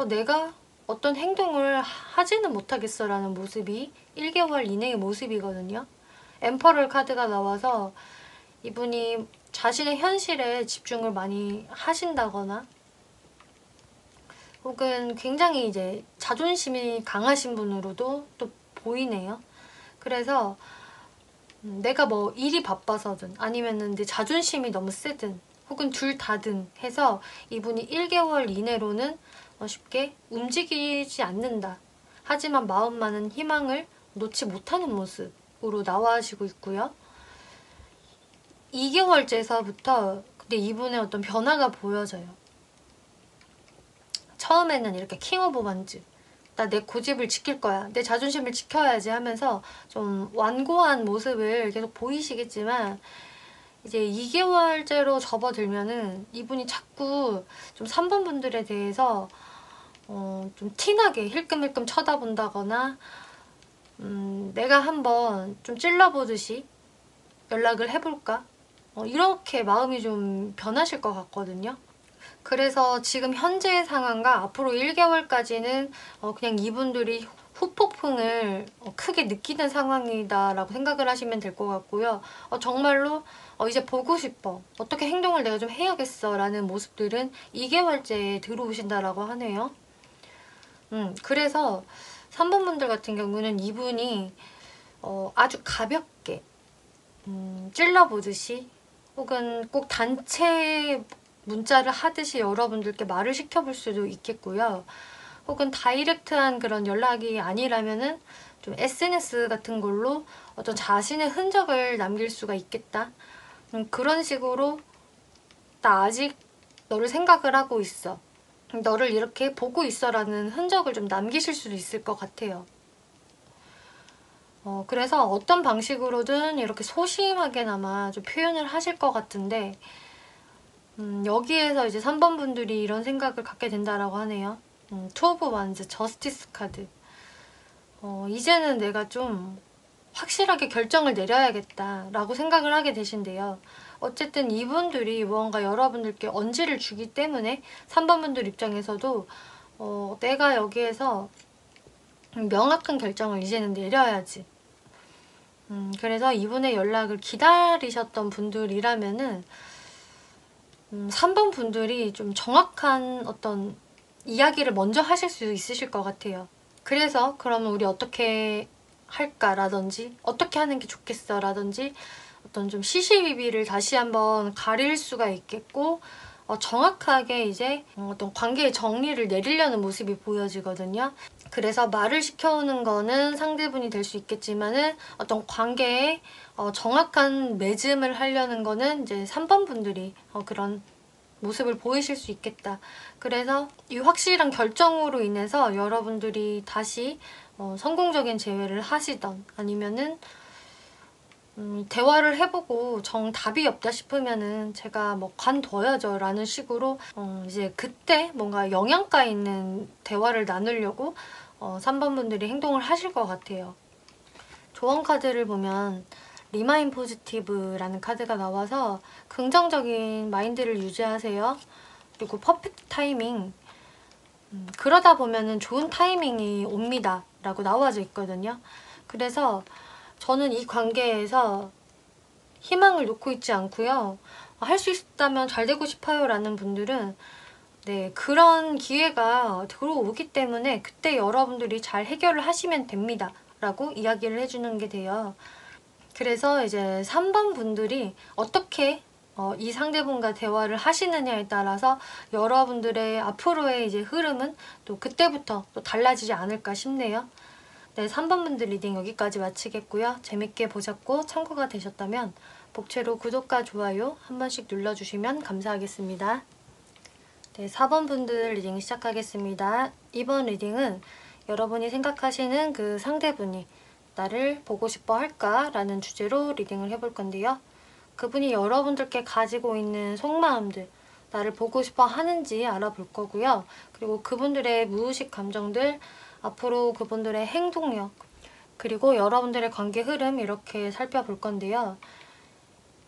내가 어떤 행동을 하지는 못하겠어 라는 모습이 1개월 이내의 모습이거든요. 엠퍼럴 카드가 나와서 이분이 자신의 현실에 집중을 많이 하신다거나 혹은 굉장히 이제 자존심이 강하신 분으로도 또 보이네요. 그래서 내가 뭐 일이 바빠서든 아니면은 내 자존심이 너무 세든 혹은 둘 다든 해서 이분이 1개월 이내로는 쉽게 움직이지 않는다. 하지만 마음만은 희망을 놓지 못하는 모습으로 나와지고 있고요. 2개월째서부터 근데 이분의 어떤 변화가 보여져요. 처음에는 이렇게 킹 오브 원즈, 나 내 고집을 지킬 거야, 내 자존심을 지켜야지 하면서 좀 완고한 모습을 계속 보이시겠지만 이제 2개월째로 접어들면은 이분이 자꾸 좀 3번 분들에 대해서 좀 티나게 힐끔힐끔 쳐다본다거나 내가 한번 좀 찔러보듯이 연락을 해볼까? 이렇게 마음이 좀 변하실 것 같거든요. 그래서 지금 현재의 상황과 앞으로 1개월까지는 그냥 이분들이 후폭풍을 크게 느끼는 상황이다라고 생각을 하시면 될 것 같고요. 정말로 이제 보고 싶어, 어떻게 행동을 내가 좀 해야겠어 라는 모습들은 2개월째에 들어오신다라고 하네요. 그래서 3번 분들 같은 경우는 이분이 아주 가볍게 찔러보듯이 혹은 꼭 단체 문자를 하듯이 여러분들께 말을 시켜볼 수도 있겠고요. 혹은 다이렉트한 그런 연락이 아니라면은 좀 SNS 같은 걸로 어떤 자신의 흔적을 남길 수가 있겠다. 그런 식으로 나 아직 너를 생각을 하고 있어, 너를 이렇게 보고 있어 라는 흔적을 좀 남기실 수도 있을 것 같아요. 그래서 어떤 방식으로든 이렇게 소심하게나마 좀 표현을 하실 것 같은데 여기에서 이제 3번 분들이 이런 생각을 갖게 된다라고 하네요. 투 오브 완즈, 저스티스 카드. 이제는 내가 좀 확실하게 결정을 내려야겠다라고 생각을 하게 되신대요. 어쨌든 이분들이 무언가 여러분들께 언지를 주기 때문에 3번 분들 입장에서도 내가 여기에서 명확한 결정을 이제는 내려야지. 그래서 이분의 연락을 기다리셨던 분들이라면은 3번 분들이 좀 정확한 어떤 이야기를 먼저 하실 수 있으실 것 같아요. 그래서 그러면 우리 어떻게 할까 라든지 어떻게 하는 게 좋겠어 라든지 어떤 좀 시시비비를 다시 한번 가릴 수가 있겠고 정확하게 이제 어떤 관계의 정리를 내리려는 모습이 보여지거든요. 그래서 말을 시켜오는 거는 상대분이 될 수 있겠지만은 어떤 관계에 정확한 맺음을 하려는 거는 이제 3번 분들이 그런 모습을 보이실 수 있겠다. 그래서 이 확실한 결정으로 인해서 여러분들이 다시 성공적인 재회를 하시던 아니면은 대화를 해보고 정답이 없다 싶으면은 제가 뭐 관둬야죠 라는 식으로 이제 그때 뭔가 영양가 있는 대화를 나누려고 3번 분들이 행동을 하실 것 같아요. 조언 카드를 보면 리마인 포지티브라는 카드가 나와서 긍정적인 마인드를 유지하세요. 그리고 퍼펙트 타이밍, 그러다 보면은 좋은 타이밍이 옵니다 라고 나와져 있거든요. 그래서 저는 이 관계에서 희망을 놓고 있지 않고요. 할 수 있다면 잘 되고 싶어요 라는 분들은 네, 그런 기회가 들어오기 때문에 그때 여러분들이 잘 해결을 하시면 됩니다 라고 이야기를 해주는 게 돼요. 그래서 이제 3번 분들이 어떻게 이 상대분과 대화를 하시느냐에 따라서 여러분들의 앞으로의 이제 흐름은 또 그때부터 또 달라지지 않을까 싶네요. 네, 3번 분들 리딩 여기까지 마치겠고요. 재밌게 보셨고 참고가 되셨다면 복채로 구독과 좋아요 한 번씩 눌러주시면 감사하겠습니다. 네, 4번 분들 리딩 시작하겠습니다. 이번 리딩은 여러분이 생각하시는 그 상대분이 나를 보고 싶어 할까? 라는 주제로 리딩을 해볼 건데요. 그분이 여러분들께 가지고 있는 속마음들, 나를 보고 싶어 하는지 알아볼 거고요. 그리고 그분들의 무의식 감정들, 앞으로 그분들의 행동력, 그리고 여러분들의 관계 흐름 이렇게 살펴볼 건데요.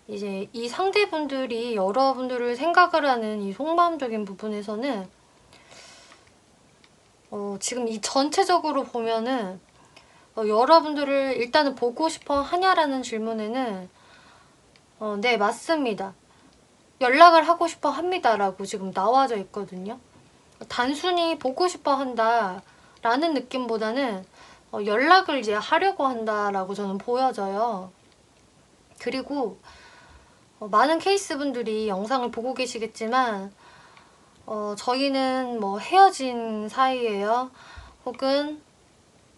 이제 이 상대분들이 여러분들을 생각을 하는 이 속마음적인 부분에서는 지금 이 전체적으로 보면은 여러분들을 일단은 보고 싶어 하냐라는 질문에는 네, 맞습니다. 연락을 하고 싶어 합니다 라고 지금 나와져 있거든요. 단순히 보고 싶어 한다 라는 느낌보다는 연락을 이제 하려고 한다라고 저는 보여져요. 그리고 많은 케이스분들이 영상을 보고 계시겠지만 저희는 뭐 헤어진 사이예요. 혹은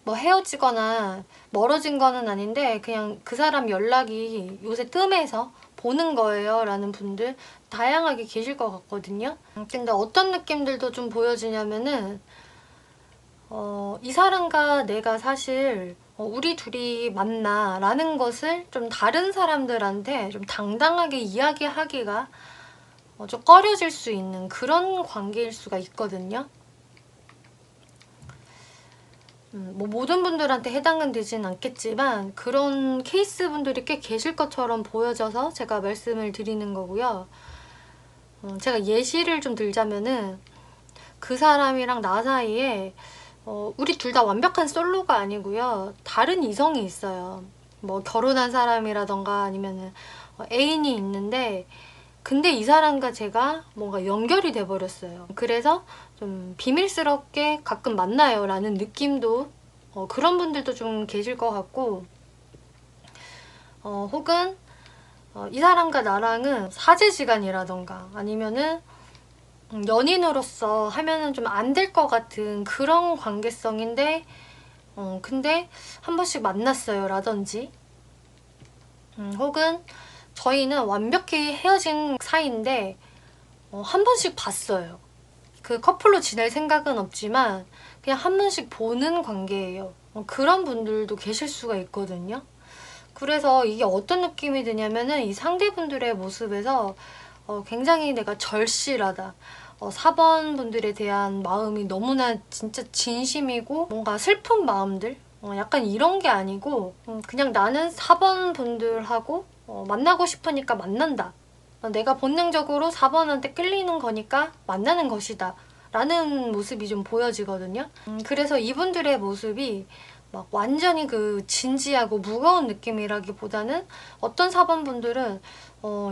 뭐 헤어지거나 멀어진 거는 아닌데 그냥 그 사람 연락이 요새 뜸해서 보는 거예요 라는 분들 다양하게 계실 것 같거든요. 근데 어떤 느낌들도 좀 보여지냐면은 이 사람과 내가 사실 우리 둘이 만나 라는 것을 좀 다른 사람들한테 좀 당당하게 이야기하기가 좀 꺼려질 수 있는 그런 관계일 수가 있거든요. 뭐 모든 분들한테 해당은 되진 않겠지만 그런 케이스 분들이 꽤 계실 것처럼 보여져서 제가 말씀을 드리는 거고요. 제가 예시를 좀 들자면은 그 사람이랑 나 사이에 우리 둘 다 완벽한 솔로가 아니고요. 다른 이성이 있어요. 뭐 결혼한 사람이라던가 아니면은 애인이 있는데 근데 이 사람과 제가 뭔가 연결이 돼버렸어요. 그래서 좀 비밀스럽게 가끔 만나요 라는 느낌도 그런 분들도 좀 계실 것 같고 혹은 이 사람과 나랑은 사제지간이라던가 아니면은 연인으로서 하면은 좀 안 될 것 같은 그런 관계성인데 근데 한 번씩 만났어요 라든지 혹은 저희는 완벽히 헤어진 사이인데 한 번씩 봤어요. 그 커플로 지낼 생각은 없지만 그냥 한 번씩 보는 관계예요. 그런 분들도 계실 수가 있거든요. 그래서 이게 어떤 느낌이 드냐면은 이 상대분들의 모습에서 굉장히 내가 절실하다. 4번 분들에 대한 마음이 너무나 진짜 진심이고 뭔가 슬픈 마음들? 약간 이런 게 아니고 그냥 나는 4번 분들하고 만나고 싶으니까 만난다. 내가 본능적으로 4번한테 끌리는 거니까 만나는 것이다. 라는 모습이 좀 보여지거든요. 그래서 이분들의 모습이 막 완전히 그 진지하고 무거운 느낌이라기보다는 어떤 4번 분들은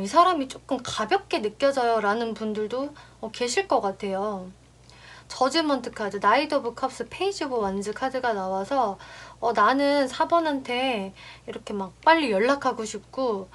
이 사람이 조금 가볍게 느껴져요 라는 분들도 계실 것 같아요. 저지먼트 카드, 나이트 오브 컵스, 페이지 오브 완즈 카드가 나와서 나는 4번한테 이렇게 막 빨리 연락하고 싶고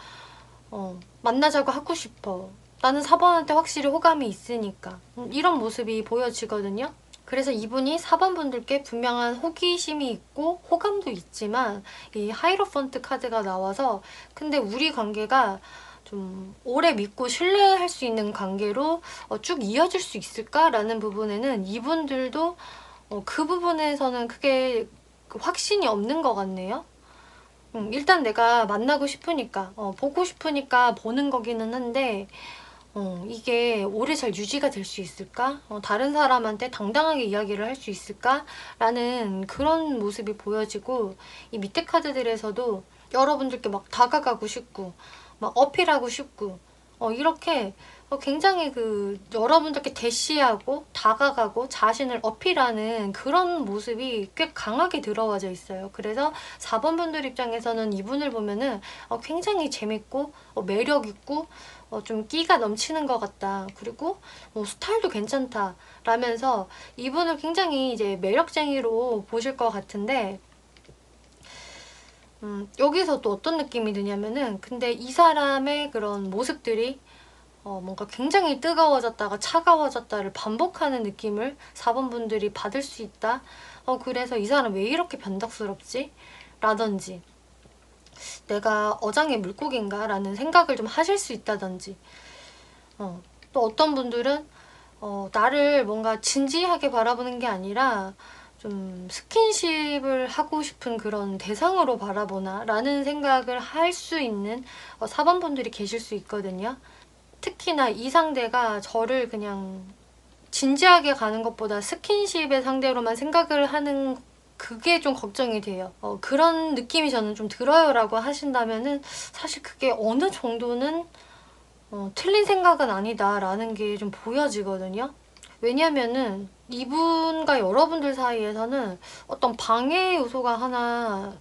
만나자고 하고 싶어. 나는 4번한테 확실히 호감이 있으니까. 이런 모습이 보여지거든요. 그래서 이분이 4번 분들께 분명한 호기심이 있고 호감도 있지만 이 하이로펀트 카드가 나와서 근데 우리 관계가 좀 오래 믿고 신뢰할 수 있는 관계로 쭉 이어질 수 있을까라는 부분에는 이분들도 그 부분에서는 크게 확신이 없는 것 같네요. 일단 내가 만나고 싶으니까 보고 싶으니까 보는 거기는 한데 이게 오래 잘 유지가 될 수 있을까? 다른 사람한테 당당하게 이야기를 할 수 있을까? 라는 그런 모습이 보여지고 이 밑에 카드들에서도 여러분들께 막 다가가고 싶고 막 어필하고 싶고 이렇게 굉장히 여러분들께 대시하고 다가가고 자신을 어필하는 그런 모습이 꽤 강하게 들어와져 있어요. 그래서 4번 분들 입장에서는 이분을 보면은 굉장히 재밌고 매력 있고 좀 끼가 넘치는 것 같다. 그리고 스타일도 괜찮다. 라면서 이분을 굉장히 이제 매력쟁이로 보실 것 같은데, 여기서 또 어떤 느낌이 드냐면은, 근데 이 사람의 그런 모습들이 뭔가 굉장히 뜨거워졌다가 차가워졌다를 반복하는 느낌을 4번 분들이 받을 수 있다. 그래서 이 사람 왜 이렇게 변덕스럽지? 라든지, 내가 어장의 물고기인가? 라는 생각을 좀 하실 수 있다든지, 또 어떤 분들은 나를 뭔가 진지하게 바라보는 게 아니라 좀 스킨십을 하고 싶은 그런 대상으로 바라보나? 라는 생각을 할 수 있는 4번 분들이 계실 수 있거든요. 특히나 이 상대가 저를 그냥 진지하게 가는 것보다 스킨십의 상대로만 생각을 하는, 그게 좀 걱정이 돼요. 그런 느낌이 저는 좀 들어요 라고 하신다면은 사실 그게 어느 정도는 틀린 생각은 아니다 라는 게 좀 보여지거든요. 왜냐면은 이분과 여러분들 사이에서는 어떤 방해 요소가 하나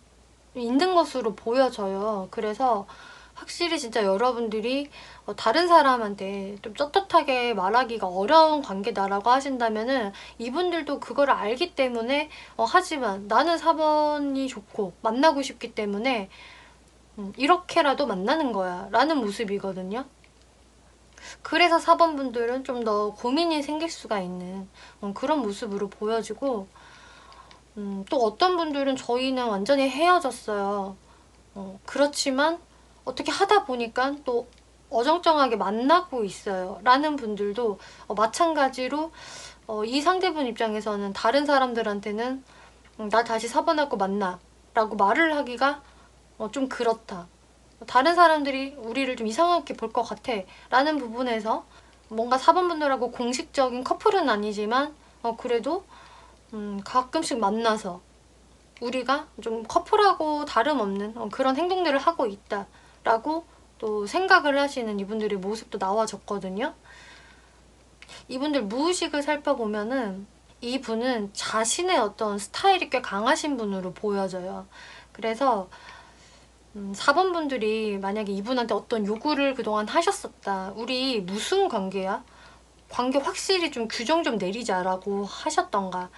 있는 것으로 보여져요. 그래서 확실히 진짜 여러분들이 다른 사람한테 좀 떳떳하게 말하기가 어려운 관계다라고 하신다면은 이분들도 그걸 알기 때문에 하지만 나는 4번이 좋고 만나고 싶기 때문에 이렇게라도 만나는 거야 라는 모습이거든요. 그래서 4번 분들은 좀 더 고민이 생길 수가 있는 그런 모습으로 보여지고, 또 어떤 분들은 저희는 완전히 헤어졌어요. 그렇지만 어떻게 하다 보니까 또 어정쩡하게 만나고 있어요 라는 분들도 마찬가지로 이 상대분 입장에서는 다른 사람들한테는 나 다시 4번하고 만나 라고 말을 하기가 좀 그렇다, 다른 사람들이 우리를 좀 이상하게 볼 것 같아 라는 부분에서 뭔가 4번 분들하고 공식적인 커플은 아니지만 그래도 가끔씩 만나서 우리가 좀 커플하고 다름없는 그런 행동들을 하고 있다라고 또 생각을 하시는 이분들의 모습도 나와졌거든요. 이분들 무의식을 살펴보면은 이분은 자신의 어떤 스타일이 꽤 강하신 분으로 보여져요. 그래서 4번 분들이 만약에 이분한테 어떤 요구를 그동안 하셨었다. 우리 무슨 관계야? 관계 확실히 좀 규정 좀 내리자라고 하셨던가.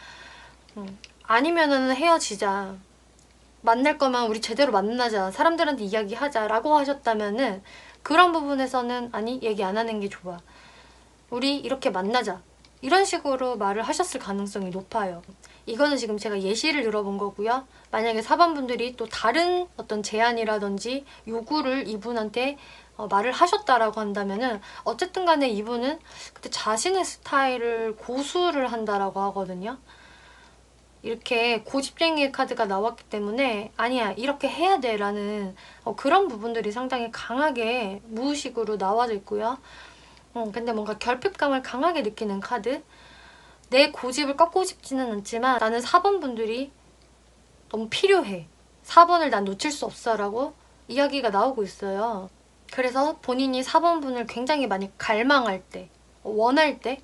아니면은 헤어지자. 만날 거면 우리 제대로 만나자. 사람들한테 이야기하자라고 하셨다면은 그런 부분에서는 아니, 얘기 안 하는 게 좋아. 우리 이렇게 만나자. 이런 식으로 말을 하셨을 가능성이 높아요. 이거는 지금 제가 예시를 들어본 거고요. 만약에 4번 분들이 또 다른 어떤 제안이라든지 요구를 이분한테 말을 하셨다라고 한다면은 어쨌든 간에 이분은 그때 자신의 스타일을 고수를 한다라고 하거든요. 이렇게 고집쟁이의 카드가 나왔기 때문에 아니야, 이렇게 해야 돼 라는 그런 부분들이 상당히 강하게 무의식으로 나와져 있고요. 근데 뭔가 결핍감을 강하게 느끼는 카드, 내 고집을 꺾고 싶지는 않지만 나는 4번 분들이 너무 필요해, 4번을 난 놓칠 수 없어 라고 이야기가 나오고 있어요. 그래서 본인이 4번 분을 굉장히 많이 갈망할 때, 원할 때,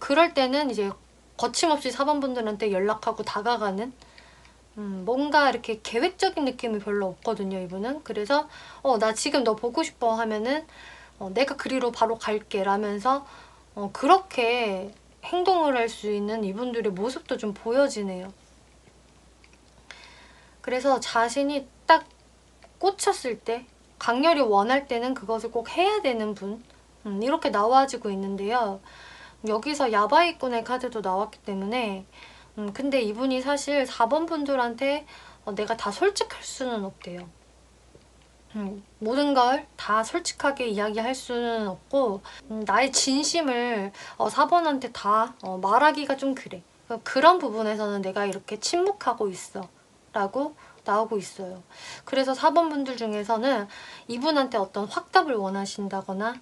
그럴 때는 이제 거침없이 4번 분들한테 연락하고 다가가는, 뭔가 이렇게 계획적인 느낌이 별로 없거든요 이분은. 그래서 나 지금 너 보고 싶어 하면은 내가 그리로 바로 갈게 라면서 그렇게 행동을 할 수 있는 이분들의 모습도 좀 보여지네요. 그래서 자신이 딱 꽂혔을 때, 강렬히 원할 때는 그것을 꼭 해야 되는 분, 이렇게 나와지고 있는데요. 여기서 야바이꾼의 카드도 나왔기 때문에 근데 이분이 사실 4번 분들한테 내가 다 솔직할 수는 없대요. 모든 걸 다 솔직하게 이야기할 수는 없고 나의 진심을 4번한테 다 말하기가 좀 그래. 그런 부분에서는 내가 이렇게 침묵하고 있어 라고 나오고 있어요. 그래서 4번 분들 중에서는 이분한테 어떤 확답을 원하신다거나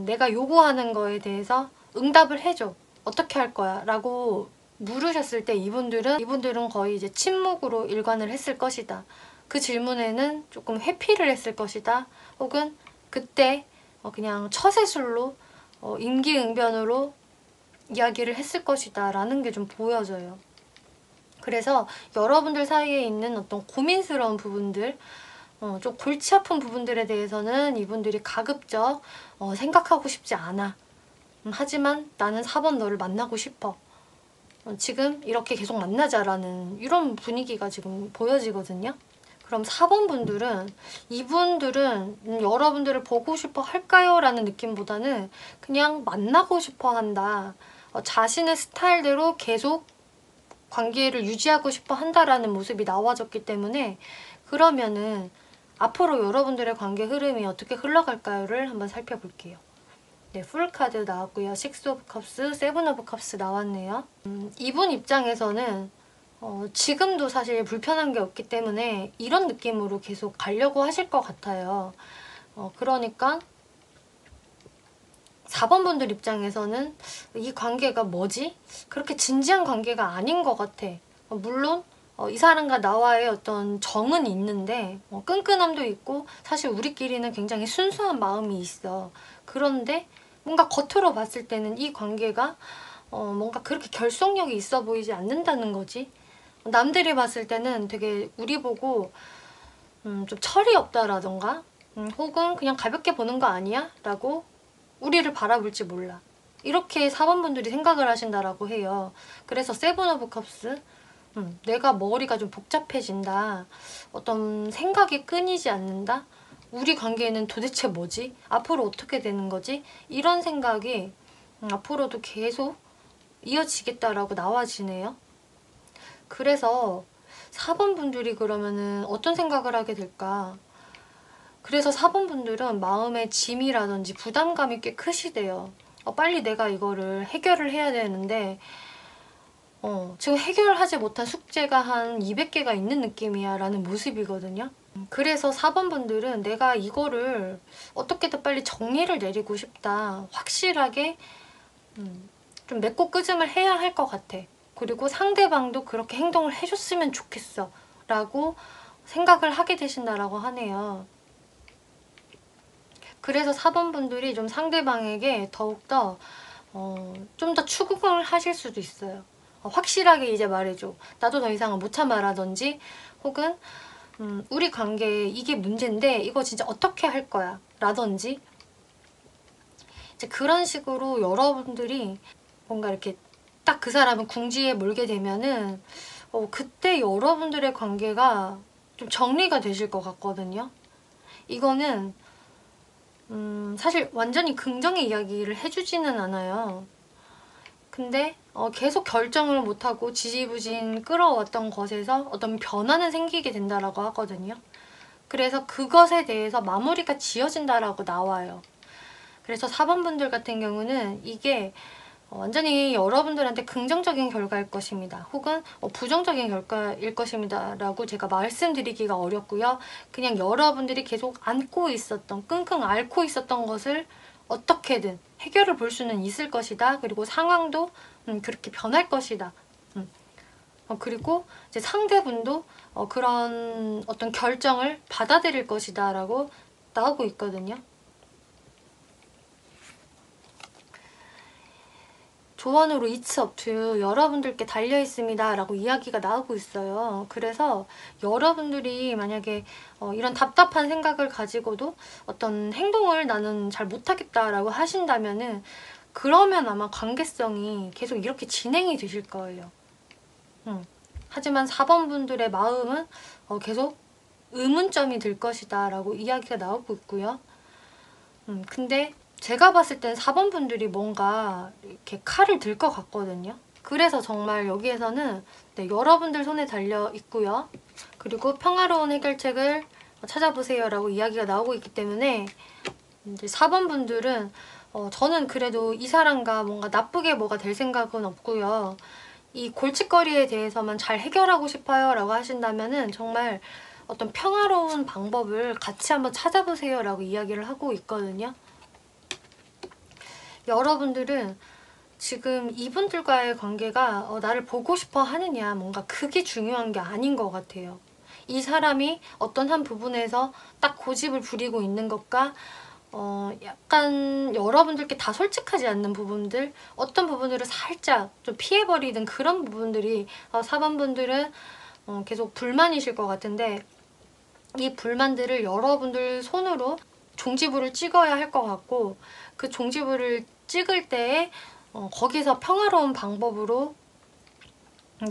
내가 요구하는 거에 대해서 응답을 해줘. 어떻게 할 거야? 라고 물으셨을 때 이분들은 거의 이제 침묵으로 일관을 했을 것이다. 그 질문에는 조금 회피를 했을 것이다. 혹은 그때 그냥 처세술로 임기응변으로 이야기를 했을 것이다 라는 게 좀 보여져요. 그래서 여러분들 사이에 있는 어떤 고민스러운 부분들, 좀 골치 아픈 부분들에 대해서는 이분들이 가급적 생각하고 싶지 않아. 하지만 나는 4번 너를 만나고 싶어. 지금 이렇게 계속 만나자라는 이런 분위기가 지금 보여지거든요. 그럼 4번 분들은 이분들은 여러분들을 보고 싶어 할까요? 라는 느낌보다는 그냥 만나고 싶어 한다. 자신의 스타일대로 계속 관계를 유지하고 싶어 한다라는 모습이 나와졌기 때문에 그러면은 앞으로 여러분들의 관계 흐름이 어떻게 흘러갈까요를 한번 살펴볼게요. 네, 풀카드 나왔고요. 6 오브 컵스, 7 오브 컵스 나왔네요. 이분 입장에서는 지금도 사실 불편한 게 없기 때문에 이런 느낌으로 계속 가려고 하실 것 같아요. 그러니까 4번 분들 입장에서는 이 관계가 뭐지? 그렇게 진지한 관계가 아닌 것 같아. 물론 이 사람과 나와의 어떤 정은 있는데 끈끈함도 있고 사실 우리끼리는 굉장히 순수한 마음이 있어. 그런데 뭔가 겉으로 봤을 때는 이 관계가 뭔가 그렇게 결속력이 있어 보이지 않는다는 거지. 남들이 봤을 때는 되게 우리 보고 좀 철이 없다라던가 혹은 그냥 가볍게 보는 거 아니야? 라고 우리를 바라볼지 몰라. 이렇게 4번 분들이 생각을 하신다라고 해요. 그래서 7 오브 컵스, 내가 머리가 좀 복잡해진다. 어떤 생각이 끊이지 않는다. 우리 관계는 도대체 뭐지? 앞으로 어떻게 되는 거지? 이런 생각이 앞으로도 계속 이어지겠다라고 나와지네요. 그래서 4번 분들이 그러면은 어떤 생각을 하게 될까? 그래서 4번 분들은 마음의 짐이라든지 부담감이 꽤 크시대요. 빨리 내가 이거를 해결을 해야 되는데 지금 해결하지 못한 숙제가 한 200개가 있는 느낌이야 라는 모습이거든요. 그래서 4번 분들은 내가 이거를 어떻게든 빨리 정리를 내리고 싶다. 확실하게 좀 맺고 끄짐을 해야 할 것 같아. 그리고 상대방도 그렇게 행동을 해줬으면 좋겠어 라고 생각을 하게 되신다라고 하네요. 그래서 4번 분들이 좀 상대방에게 더욱더 좀 더 추궁을 하실 수도 있어요. 확실하게 이제 말해줘. 나도 더 이상은 못 참아라든지 혹은 우리 관계에 이게 문제인데 이거 진짜 어떻게 할 거야 라든지 이제 그런 식으로 여러분들이 뭔가 이렇게 딱 그 사람은 궁지에 몰게 되면은 그때 여러분들의 관계가 좀 정리가 되실 것 같거든요. 이거는 사실 완전히 긍정의 이야기를 해주지는 않아요. 근데 계속 결정을 못하고 지지부진 끌어왔던 것에서 어떤 변화는 생기게 된다라고 하거든요. 그래서 그것에 대해서 마무리가 지어진다라고 나와요. 그래서 4번 분들 같은 경우는 이게 완전히 여러분들한테 긍정적인 결과일 것입니다. 혹은 부정적인 결과일 것입니다. 라고 제가 말씀드리기가 어렵고요. 그냥 여러분들이 계속 안고 있었던, 끙끙 앓고 있었던 것을 어떻게든 해결을 볼 수는 있을 것이다. 그리고 상황도 그렇게 변할 것이다. 그리고 이제 상대분도 그런 어떤 결정을 받아들일 것이다. 라고 나오고 있거든요. 조언으로 It's up to you. 여러분들께 달려있습니다 라고 이야기가 나오고 있어요. 그래서 여러분들이 만약에 이런 답답한 생각을 가지고도 어떤 행동을 나는 잘 못하겠다 라고 하신다면은 그러면 아마 관계성이 계속 이렇게 진행이 되실 거예요. 하지만 4번 분들의 마음은 계속 의문점이 들 것이다 라고 이야기가 나오고 있고요. 근데 제가 봤을 땐 4번 분들이 뭔가 이렇게 칼을 들 것 같거든요. 그래서 정말 여기에서는 네, 여러분들 손에 달려 있고요. 그리고 평화로운 해결책을 찾아보세요 라고 이야기가 나오고 있기 때문에 이제 4번 분들은 저는 그래도 이 사람과 뭔가 나쁘게 뭐가 될 생각은 없고요. 이 골칫거리에 대해서만 잘 해결하고 싶어요 라고 하신다면은 정말 어떤 평화로운 방법을 같이 한번 찾아보세요 라고 이야기를 하고 있거든요. 여러분들은 지금 이분들과의 관계가 나를 보고 싶어 하느냐 뭔가 그게 중요한 게 아닌 것 같아요. 이 사람이 어떤 한 부분에서 딱 고집을 부리고 있는 것과 약간 여러분들께 다 솔직하지 않는 부분들, 어떤 부분들을 살짝 좀 피해버리는 그런 부분들이 4번 분들은 계속 불만이실 것 같은데, 이 불만들을 여러분들 손으로 종지부를 찍어야 할 것 같고, 그 종지부를 찍을 때에 거기서 평화로운 방법으로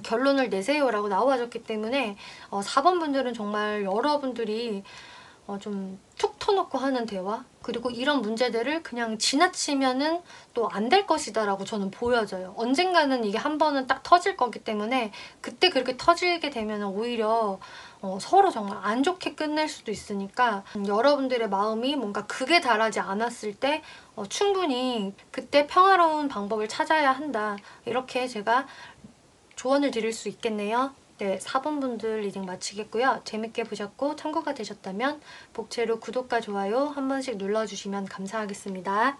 결론을 내세요라고 나와줬기 때문에 4번 분들은 정말 여러분들이 좀 툭 터놓고 하는 대화, 그리고 이런 문제들을 그냥 지나치면은 또 안 될 것이다 라고 저는 보여져요. 언젠가는 이게 한 번은 딱 터질 거기 때문에 그때 그렇게 터지게 되면 오히려 서로 정말 안 좋게 끝낼 수도 있으니까, 여러분들의 마음이 뭔가 극에 달하지 않았을 때 충분히 그때 평화로운 방법을 찾아야 한다, 이렇게 제가 조언을 드릴 수 있겠네요. 네, 4번 분들 리딩 마치겠고요. 재밌게 보셨고 참고가 되셨다면 복채로 구독과 좋아요 한 번씩 눌러주시면 감사하겠습니다.